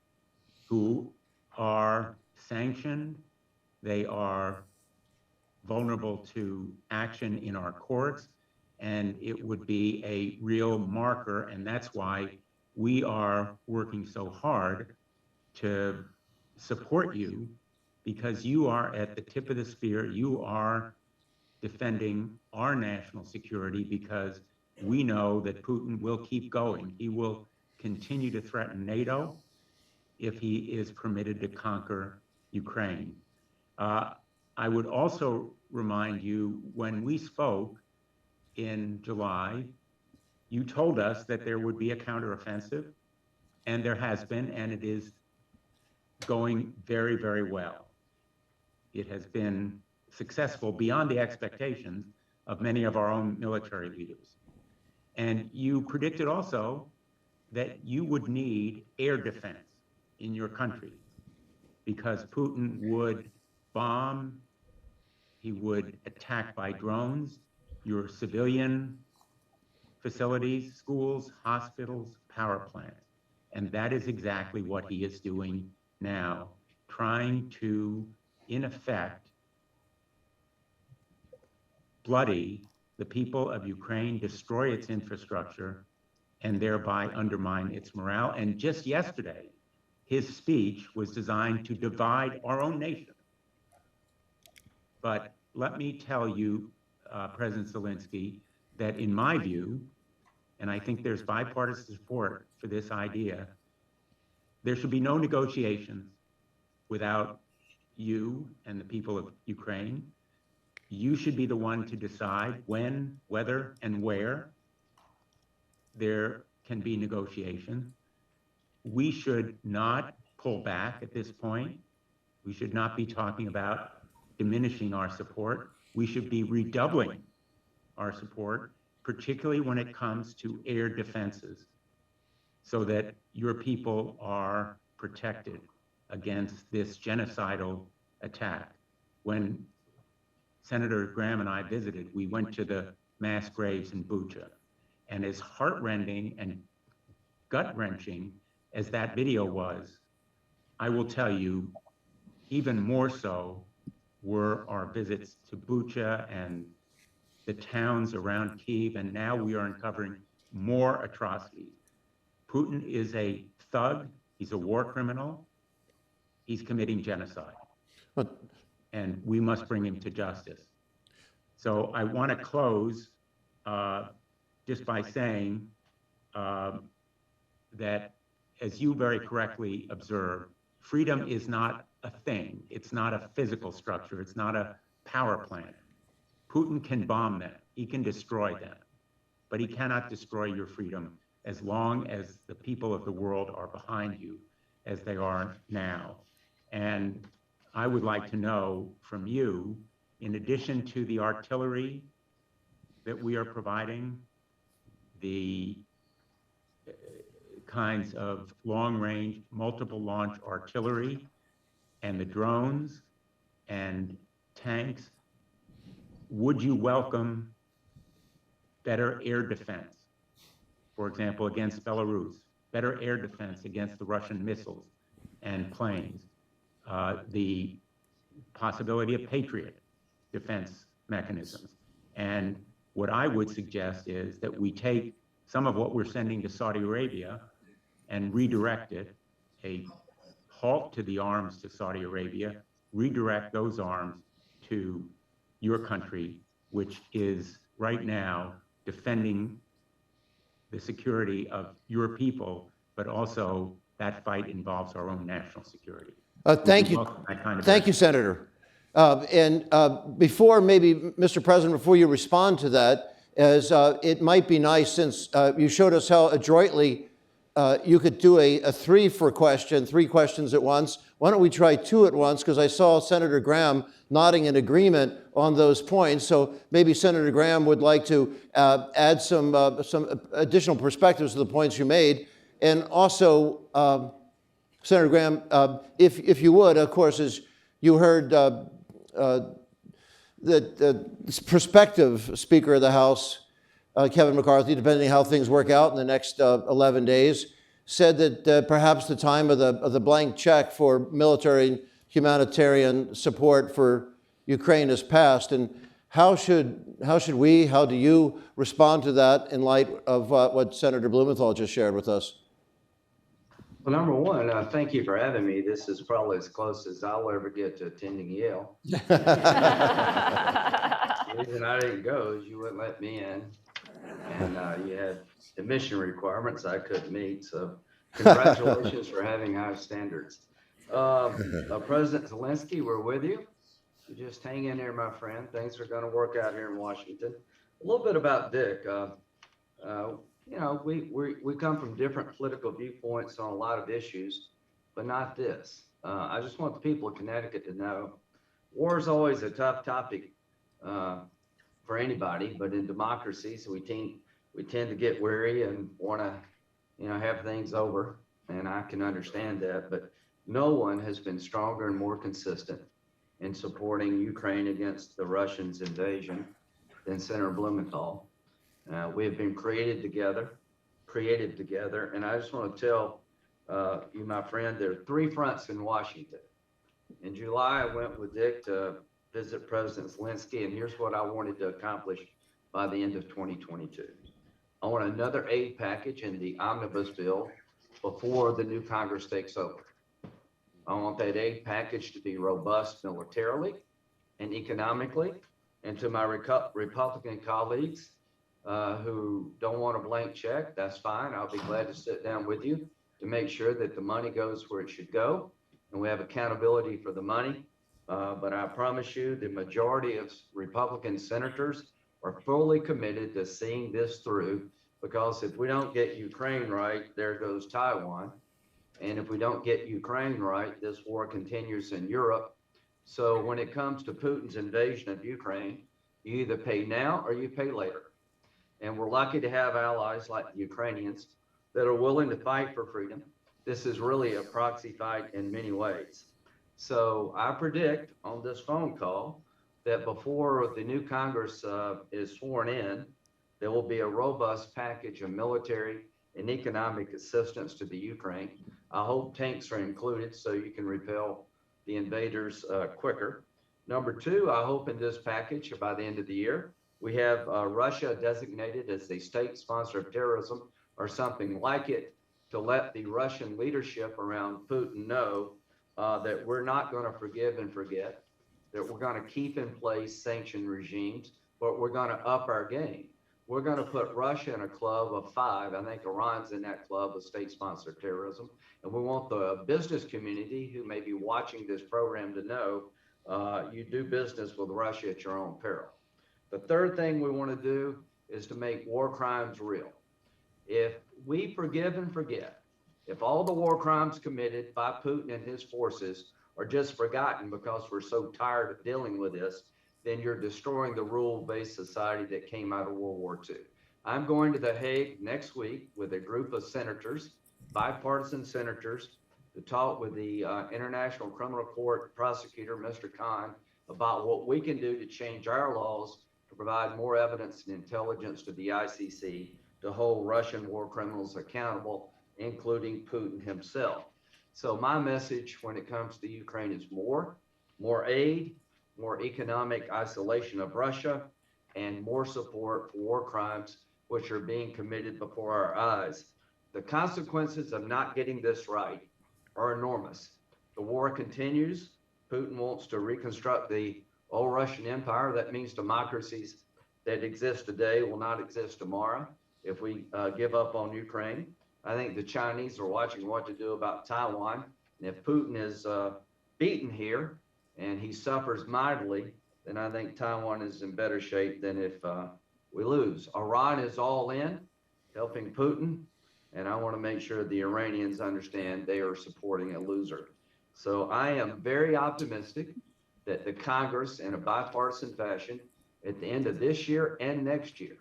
who are sanctioned, they are vulnerable to action in our courts, and it would be a real marker, and that's why we are working so hard to support you, because you are at the tip of the spear. You are defending our national security, because we know that Putin will keep going. He will continue to threaten NATO if he is permitted to conquer Ukraine. I would also remind you, when we spoke in July, you told us that there would be a counteroffensive, and there has been, and it is going very, very well. It has been successful beyond the expectations of many of our own military leaders. And you predicted also that you would need air defense in your country, because Putin would bomb, he would attack by drones your civilian facilities, schools, hospitals, power plants. And that is exactly what he is doing now, trying to, in effect, bloody the people of Ukraine, destroy its infrastructure, and thereby undermine its morale. And just yesterday, his speech was designed to divide our own nation. But let me tell you, President Zelenskyy, that in my view, and I think there's bipartisan support for this idea, there should be no negotiations without you and the people of Ukraine. You should be the one to decide when, whether, and where there can be negotiations. We should not pull back at this point. We should not be talking about diminishing our support. We should be redoubling our support, particularly when it comes to air defenses, so that your people are protected against this genocidal attack. When Senator Graham and I visited, we went to the mass graves in Bucha, and as heartrending and gut-wrenching as that video was, I will tell you, even more so were our visits to Bucha and the towns around Kyiv, and now we are uncovering more atrocities. Putin is a thug, he's a war criminal, he's committing genocide, and we must bring him to justice. So I want to close just by saying that, as you very correctly observed, freedom is not a thing. It's not a physical structure. It's not a power plant. Putin can bomb them. He can destroy them. But he cannot destroy your freedom as long as the people of the world are behind you, as they are now. And I would like to know from you, in addition to the artillery that we are providing, the kinds of long-range, multiple-launch artillery, and the drones and tanks, would you welcome better air defense, for example, against Belarus, better air defense against the Russian missiles and planes, the possibility of Patriot defense mechanisms? And what I would suggest is that we take some of what we're sending to Saudi Arabia and redirect it, a halt to the arms to Saudi Arabia, redirect those arms to your country, which is right now defending the security of your people, but also that fight involves our own national security. Thank you. Thank you, Senator. Before, maybe, Mr. President, before you respond to that, as it might be nice, since you showed us how adroitly you could do a three questions at once. Why don't we try two at once? Because I saw Senator Graham nodding in agreement on those points. So maybe Senator Graham would like to add some additional perspectives to the points you made. And also, Senator Graham, if you would, of course, as you heard the prospective Speaker of the House, Kevin McCarthy, depending on how things work out in the next 11 days, said that perhaps the time of the blank check for military and humanitarian support for Ukraine has passed. And how do you respond to that in light of what Senator Blumenthal just shared with us? Well, number one, thank you for having me. This is probably as close as I'll ever get to attending Yale. The reason I didn't go is you wouldn't let me in. And you had admission requirements I couldn't meet. So congratulations for having high standards. President Zelenskyy, we're with you. You just hang in there, my friend. Things are going to work out here in Washington. A little bit about Dick. You know, we come from different political viewpoints on a lot of issues, but not this. I just want the people of Connecticut to know war is always a tough topic for anybody, but in democracies, we tend to get weary and want to, you know, have things over, and I can understand that. But no one has been stronger and more consistent in supporting Ukraine against the Russians' invasion than Senator Blumenthal. We have been created together, and I just want to tell you, my friend, there are three fronts in Washington. In July, I went with Dick to visit President Zelenskyy, and here's what I wanted to accomplish by the end of 2022. I want another aid package in the omnibus bill before the new Congress takes over. I want that aid package to be robust militarily and economically. And to my Republican colleagues who don't want a blank check, that's fine. I'll be glad to sit down with you to make sure that the money goes where it should go and we have accountability for the money. But I promise you, the majority of Republican senators are fully committed to seeing this through, because if we don't get Ukraine right, there goes Taiwan. And if we don't get Ukraine right, this war continues in Europe. So when it comes to Putin's invasion of Ukraine, you either pay now or you pay later. And we're lucky to have allies like the Ukrainians that are willing to fight for freedom. This is really a proxy fight in many ways. So I predict on this phone call that before the new Congress is sworn in, there will be a robust package of military and economic assistance to the Ukraine. I hope tanks are included so you can repel the invaders quicker. Number two, I hope in this package by the end of the year, we have Russia designated as a state sponsor of terrorism or something like it, to let the Russian leadership around Putin know that we're not going to forgive and forget, that we're going to keep in place sanction regimes, but we're going to up our game. We're going to put Russia in a club of 5. I think Iran's in that club of state-sponsored terrorism. And we want the business community who may be watching this program to know you do business with Russia at your own peril. The third thing we want to do is to make war crimes real. If we forgive and forget, if all the war crimes committed by Putin and his forces are just forgotten because we're so tired of dealing with this, then you're destroying the rule-based society that came out of World War II. I'm going to The Hague next week with a group of senators, bipartisan senators, to talk with the International Criminal Court prosecutor, Mr. Khan, about what we can do to change our laws to provide more evidence and intelligence to the ICC to hold Russian war criminals accountable, including Putin himself. So my message when it comes to Ukraine is more aid, more economic isolation of Russia, and more support for war crimes which are being committed before our eyes. The consequences of not getting this right are enormous. The war continues. Putin wants to reconstruct the old Russian Empire. That means democracies that exist today will not exist tomorrow if we give up on Ukraine. I think the Chinese are watching what to do about Taiwan. And if Putin is beaten here and he suffers mightily, then I think Taiwan is in better shape than if we lose. Iran is all in, helping Putin. And I want to make sure the Iranians understand they are supporting a loser. So I am very optimistic that the Congress, in a bipartisan fashion, at the end of this year and next year,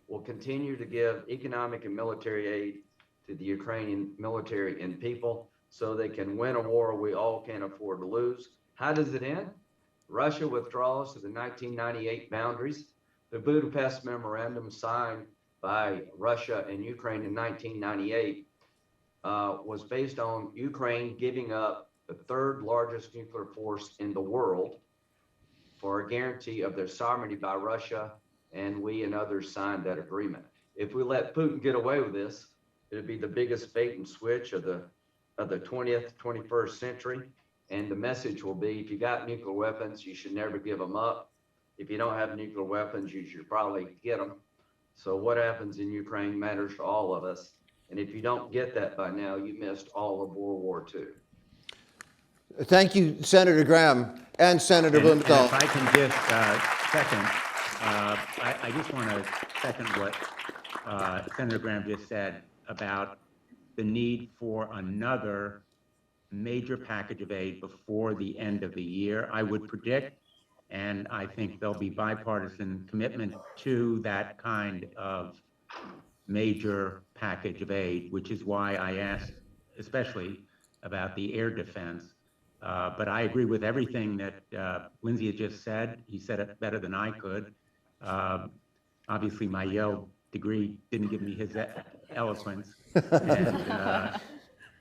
will continue to give economic and military aid to the Ukrainian military and people so they can win a war we all can't afford to lose. How does it end? Russia withdraws to the 1998 boundaries. The Budapest Memorandum signed by Russia and Ukraine in 1998 was based on Ukraine giving up the third largest nuclear force in the world for a guarantee of their sovereignty by Russia, and we and others signed that agreement. If we let Putin get away with this, it'd be the biggest bait and switch of the 20th, 21st century. And the message will be, if you got nuclear weapons, you should never give them up. If you don't have nuclear weapons, you should probably get them. So what happens in Ukraine matters to all of us. And if you don't get that by now, you missed all of World War II. Thank you, Senator Graham and Senator Blumenthal. If I can just second, I just want to second what Senator Graham just said about the need for another major package of aid before the end of the year. I would predict, and I think there'll be bipartisan commitment to that kind of major package of aid, which is why I asked especially about the air defense. But I agree with everything that Lindsay had just said. He said it better than I could. Obviously, my Yale degree didn't give me his eloquence, and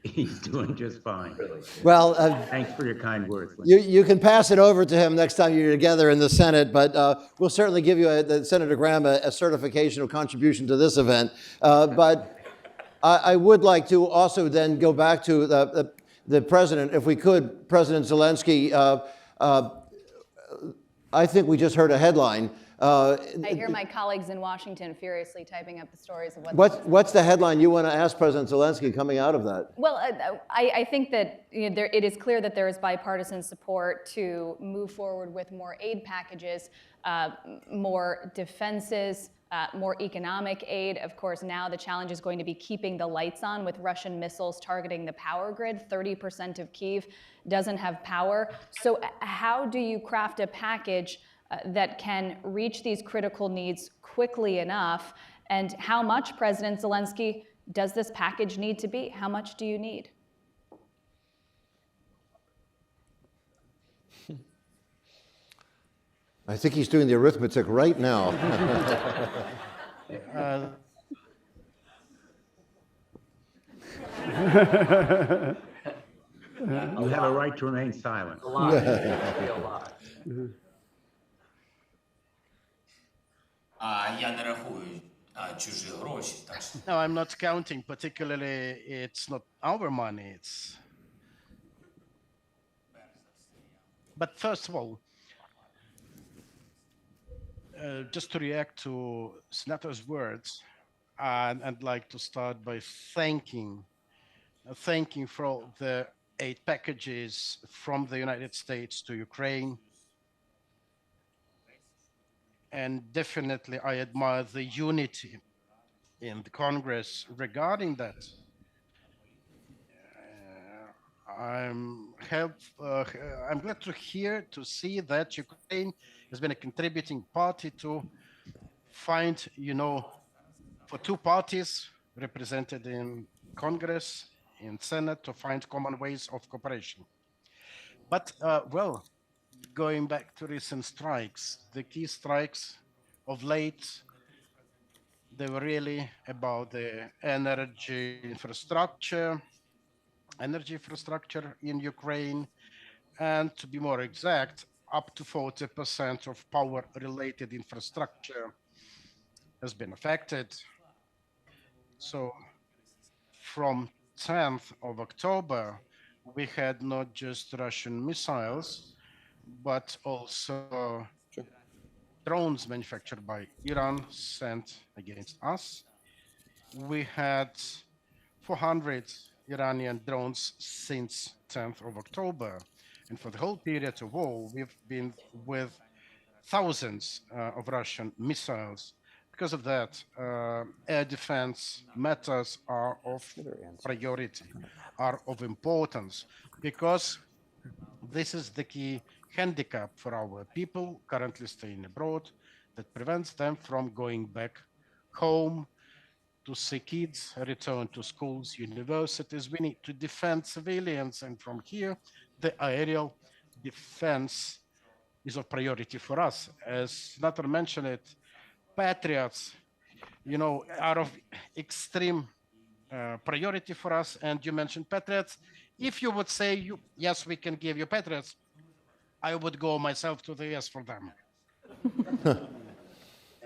he's doing just fine. Well, thanks for your kind words, Lindsay. you can pass it over to him next time you're together in the Senate, but we'll certainly give you, Senator Graham, a certification of contribution to this event. But I would like to also then go back to the president, if we could. President Zelensky, I think we just heard a headline. I hear my colleagues in Washington furiously typing up the stories of what's the headline you want to ask President Zelensky coming out of that? Well, I think that it is clear that there is bipartisan support to move forward with more aid packages, more defenses, more economic aid. Of course, now the challenge is going to be keeping the lights on with Russian missiles targeting the power grid. 30% of Kyiv doesn't have power. So how do you craft a package that can reach these critical needs quickly enough? And how much, President Zelensky, does this package need to be? How much do you need? I think he's doing the arithmetic right now. You have a right to remain silent. A lot. Actually, a lot. Я не рахую чужі гроші, так що No, I'm not counting. Particularly, it's not our money. But first of all, just to react to Senator's words, I'd like to start by thanking for all the aid packages from the United States to Ukraine. And definitely, I admire the unity in the Congress regarding that. I'm glad to see that Ukraine has been a contributing party to find, for two parties represented in Congress, in Senate, to find common ways of cooperation. But, going back to recent strikes, the key strikes of late, they were really about the energy infrastructure in Ukraine, and to be more exact, up to 40% of power-related infrastructure has been affected. So from 10th of October, we had not just Russian missiles, but also drones manufactured by Iran sent against us. We had 400 Iranian drones since 10th of October. And for the whole period of war, we've been with thousands of Russian missiles. Because of that, air defense matters are of priority, are of importance, because this is the key handicap for our people currently staying abroad that prevents them from going back home to see kids return to schools, universities. We need to defend civilians, and from here, the aerial defense is of priority for us. As Senator mentioned it, Patriots, are of extreme priority for us, and you mentioned Patriots. If you would say, yes, we can give you Patriots, I would go myself to the US for them.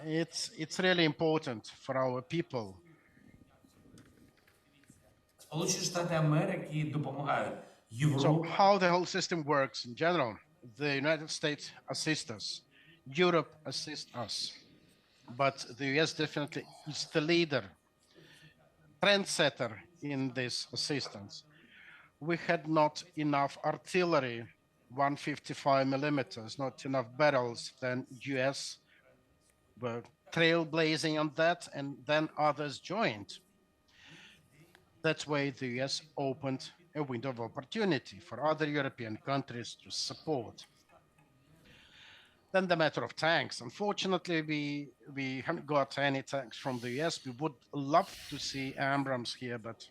It's really important for our people. Сполучені Штати Америки допомагають So Європі. how the whole system works in general, the United States assist us, Europe assists us, but the US definitely is the leader, trendsetter in this assistance. We had not enough artillery, 155 millimeters, not enough barrels. Then US were trailblazing on that, and then others joined. That's why the US opened a window of opportunity for other European countries to support. Then the matter of tanks. Unfortunately, we haven't got any tanks from the US. We would love to see Abrams here, but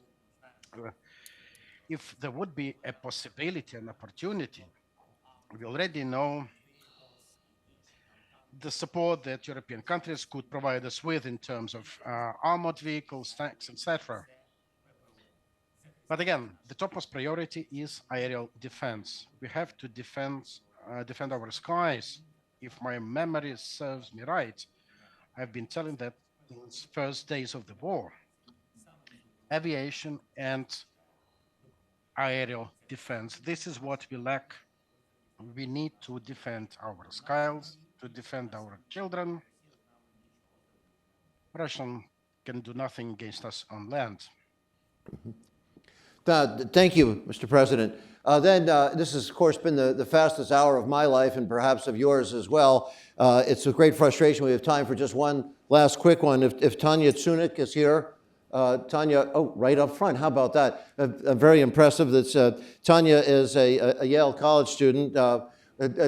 if there would be a possibility, an opportunity, we already know the support that European countries could provide us with in terms of armored vehicles, tanks, etc. But again, the topmost priority is aerial defense. We have to defend our skies. If my memory serves me right, I've been telling that since first days of the war. Aviation and aerial defense. This is what we lack. We need to defend our skies, to defend our children. Russian can do nothing against us on land. Thank you, Mr. President. This has, of course, been the fastest hour of my life and perhaps of yours as well. It's a great frustration. We have time for just one last quick one. If Tanya Tsunik is here, Tanya, right up front. How about that? Very impressive. That's, Tanya is a Yale College student.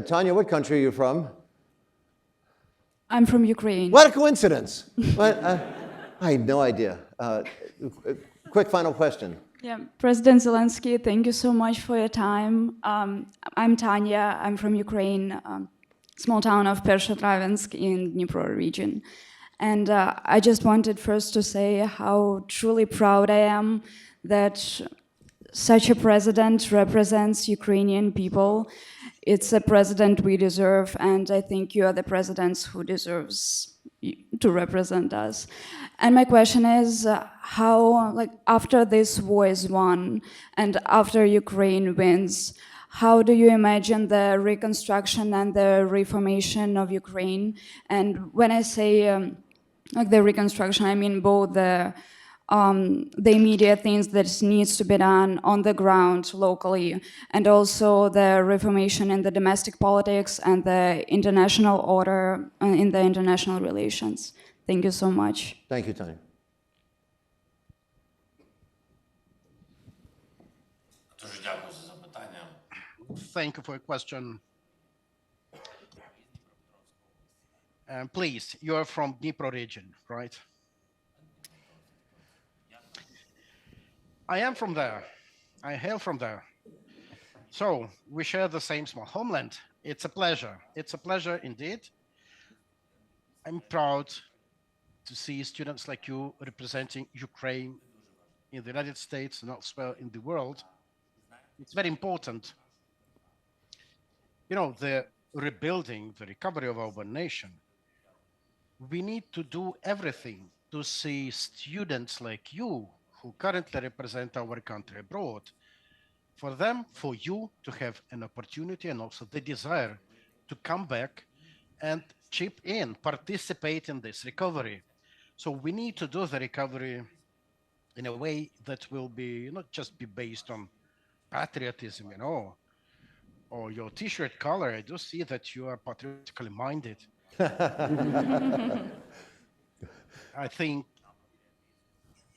Tanya, what country are you from? I'm from Ukraine. What a coincidence. I had no idea. Quick final question. Yeah, President Zelenskyy, thank you so much for your time. I'm Tanya. I'm from Ukraine, small town of Pershatravensk in Dnipro region. And I just wanted first to say how truly proud I am that such a president represents Ukrainian people. It's a president we deserve, and I think you are the presidents who deserves to represent us. And my question is, how, like, after this war is won and after Ukraine wins, how do you imagine the reconstruction and the reformation of Ukraine? And when I say like the reconstruction, I mean both the immediate things that needs to be done on the ground locally, and also the reformation in the domestic politics and the international order in the international relations. Thank you so much. Thank you, Tanya. Дуже дякую за запитання. Thank you for your question. Please, you are from Dnipro region, right? I am from there. I hail from there. So we share the same small homeland. It's a pleasure. It's a pleasure indeed. I'm proud to see students like you representing Ukraine in the United States and elsewhere in the world. It's very important. You know, the rebuilding, the recovery of our nation, we need to do everything to see students like you who currently represent our country abroad, for them, for you to have an opportunity and also the desire to come back and chip in, participate in this recovery. So we need to do the recovery in a way that will be not just be based on patriotism, you know, or your t-shirt color. I do see that you are patriotically minded. I think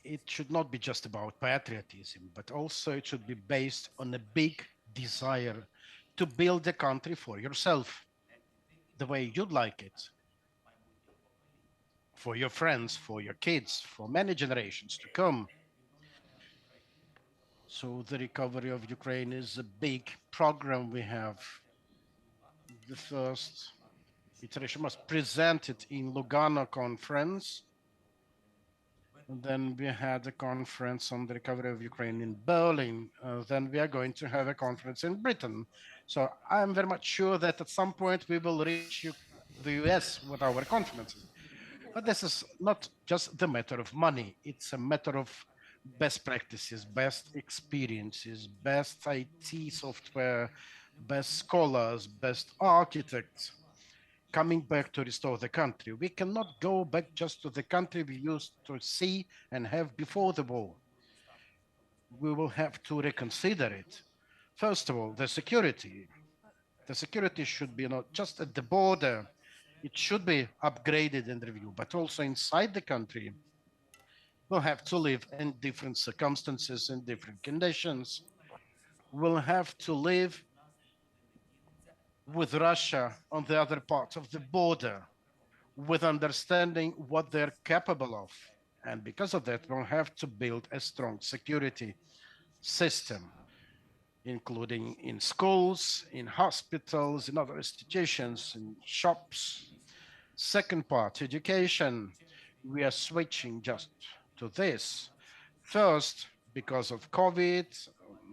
it should not be just about patriotism, but also it should be based on a big desire to build a country for yourself, the way you'd like it, for your friends, for your kids, for many generations to come. So the recovery of Ukraine is a big program we have. The first iteration was presented in Lugano conference. And then we had a conference on the recovery of Ukraine in Berlin. Then we are going to have a conference in Britain. So I'm very much sure that at some point we will reach the US with our conferences. But this is not just the matter of money. It's a matter of best practices, best experiences, best IT software, best scholars, best architects coming back to restore the country. We cannot go back just to the country we used to see and have before the war. We will have to reconsider it. First of all, the security. The security should be not just at the border. It should be upgraded and reviewed, but also inside the country. We'll have to live in different circumstances, in different conditions. We'll have to live with Russia on the other part of the border, with understanding what they're capable of. And because of that, we'll have to build a strong security system, including in schools, in hospitals, in other institutions, in shops. Second part, education. We are switching just to this. First, because of COVID,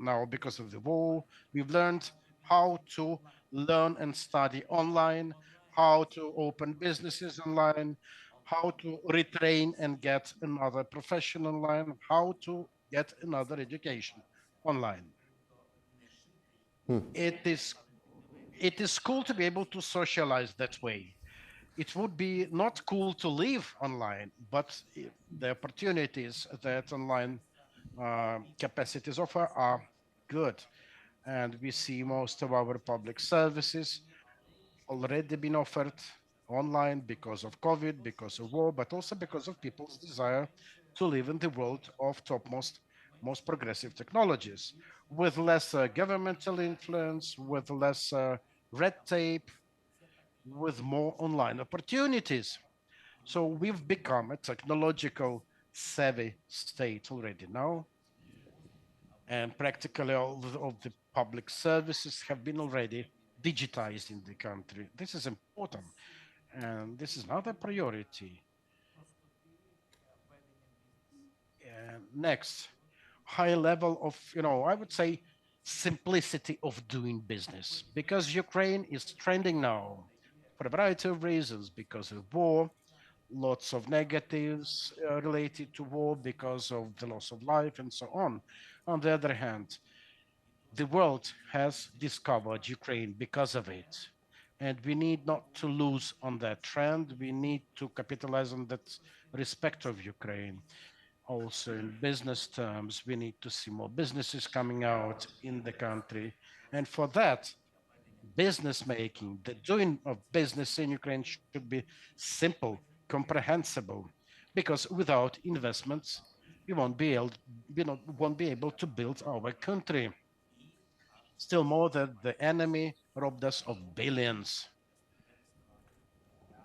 now because of the war, we've learned how to learn and study online, how to open businesses online, how to retrain and get another profession online, how to get another education online. It is cool to be able to socialize that way. It would be not cool to live online, but the opportunities that online capacities offer are good. And we see most of our public services already been offered online because of COVID, because of war, but also because of people's desire to live in the world of topmost, most progressive technologies, with less governmental influence, with less red tape, with more online opportunities. So we've become a technological savvy state already now. And practically all of the public services have been already digitized in the country. This is important. And this is not a priority. Next, high level of, I would say simplicity of doing business, because Ukraine is trending now for a variety of reasons, because of war, lots of negatives related to war because of the loss of life and so on. On the other hand, the world has discovered Ukraine because of it. And we need not to lose on that trend. We need to capitalize on that respect of Ukraine. Also, in business terms, we need to see more businesses coming out in the country. And for that, business making, the doing of business in Ukraine should be simple, comprehensible, because without investments, we won't be able to build our country. Still more that the enemy robbed us of billions.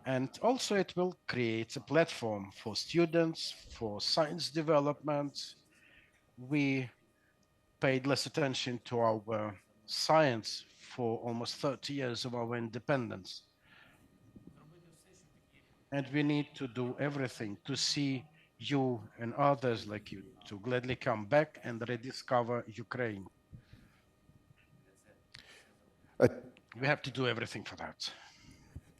And also it will create a platform for students, for science development. We paid less attention to our science for almost 30 years of our independence. And we need to do everything to see you and others like you to gladly come back and rediscover Ukraine. We have to do everything for that.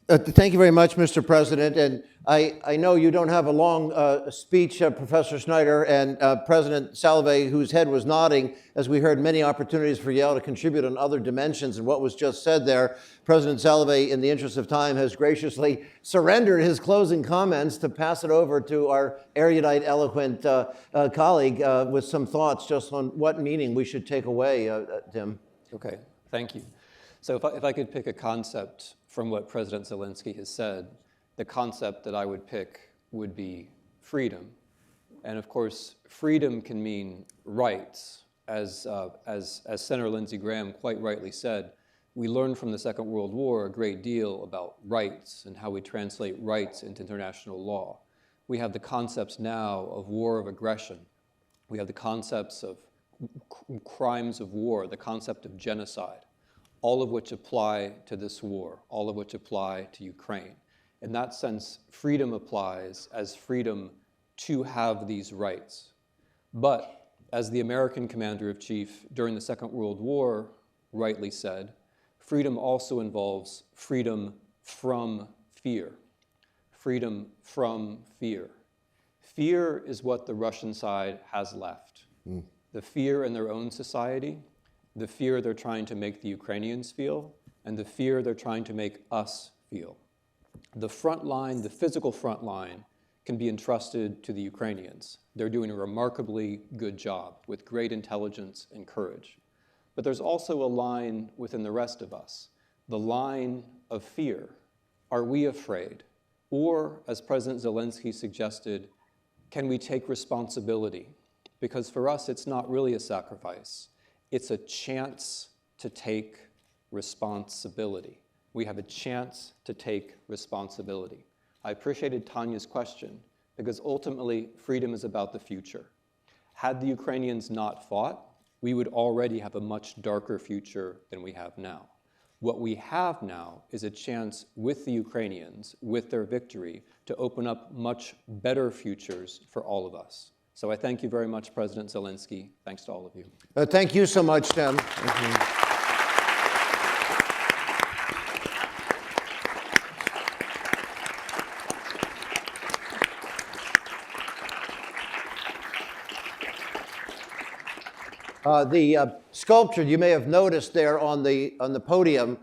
Thank you very much, Mr. President. And I know you don't have a long speech, Professor Snyder, and President Salve, whose head was nodding, as we heard many opportunities for Yale to contribute on other dimensions and what was just said there. President Salve, in the interest of time, has graciously surrendered his closing comments to pass it over to our erudite, eloquent colleague with some thoughts just on what meaning we should take away, Tim. Okay, thank you. So if I could pick a concept from what President Zelenskyy has said, the concept that I would pick would be freedom. And of course, freedom can mean rights. As Senator Lindsey Graham quite rightly said, we learned from the Second World War a great deal about rights and how we translate rights into international law. We have the concepts now of war of aggression. We have the concepts of crimes of war, the concept of genocide, all of which apply to this war, all of which apply to Ukraine. In that sense, freedom applies as freedom to have these rights. But as the American commander-in-chief during the Second World War rightly said, freedom also involves freedom from fear. Freedom from fear. Fear is what the Russian side has left. The fear in their own society, the fear they're trying to make the Ukrainians feel, and the fear they're trying to make us feel. The front line, the physical front line, can be entrusted to the Ukrainians. They're doing a remarkably good job with great intelligence and courage. But there's also a line within the rest of us, the line of fear. Are we afraid? Or, as President Zelenskyy suggested, can we take responsibility? Because for us, it's not really a sacrifice. It's a chance to take responsibility. We have a chance to take responsibility. I appreciated Tanya's question because ultimately freedom is about the future. Had the Ukrainians not fought, we would already have a much darker future than we have now. What we have now is a chance with the Ukrainians, with their victory, to open up much better futures for all of us. So I thank you very much, President Zelenskyy. Thanks to all of you. Thank you so much, Tim. Thank you. The sculpture you may have noticed there on the podium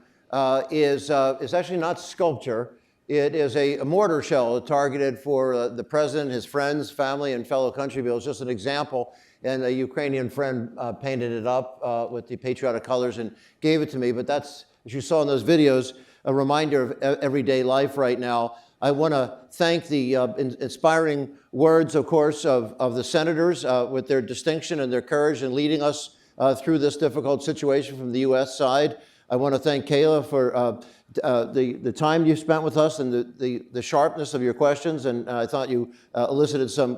is actually not sculpture. It is a mortar shell targeted for the president, his friends, family, and fellow country people. It's just an example, and a Ukrainian friend painted it up with the patriotic colors and gave it to me. But that's, as you saw in those videos, a reminder of everyday life right now. I want to thank the inspiring words, of course, of the senators with their distinction and their courage in leading us through this difficult situation from the U.S. side. I want to thank Kayla for the time you spent with us and the sharpness of your questions, and I thought you elicited some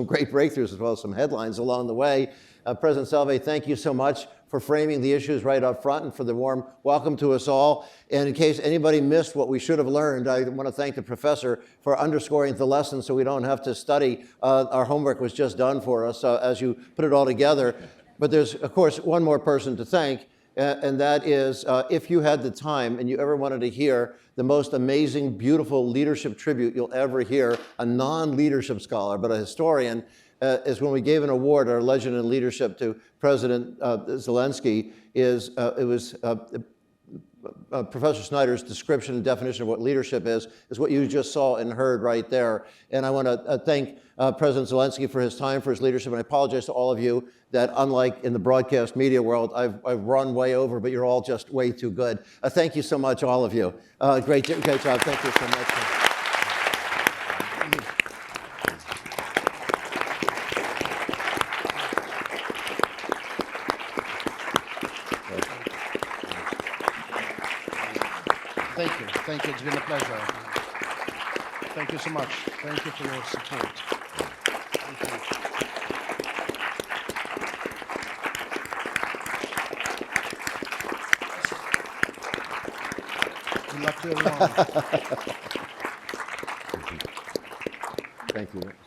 great breakthroughs as well as some headlines along the way. President Salve, thank you so much for framing the issues right up front and for the warm welcome to us all. And in case anybody missed what we should have learned, I want to thank the professor for underscoring the lesson so we don't have to study. Our homework was just done for us as you put it all together. But there's, of course, one more person to thank, and that is if you had the time and you ever wanted to hear the most amazing, beautiful leadership tribute you'll ever hear, a non-leadership scholar, but a historian, is when we gave an award, our Legend in Leadership, to President Zelenskyy. It was Professor Snyder's description and definition of what leadership is what you just saw and heard right there. And I want to thank President Zelenskyy for his time, for his leadership, and I apologize to all of you that, unlike in the broadcast media world, I've run way over, but you're all just way too good. Thank you so much, all of you. Great job. Thank you so much. Thank you. Thank you. It's been a pleasure. Thank you so much. Thank you for your support. Thank you. Good luck to everyone. Thank you.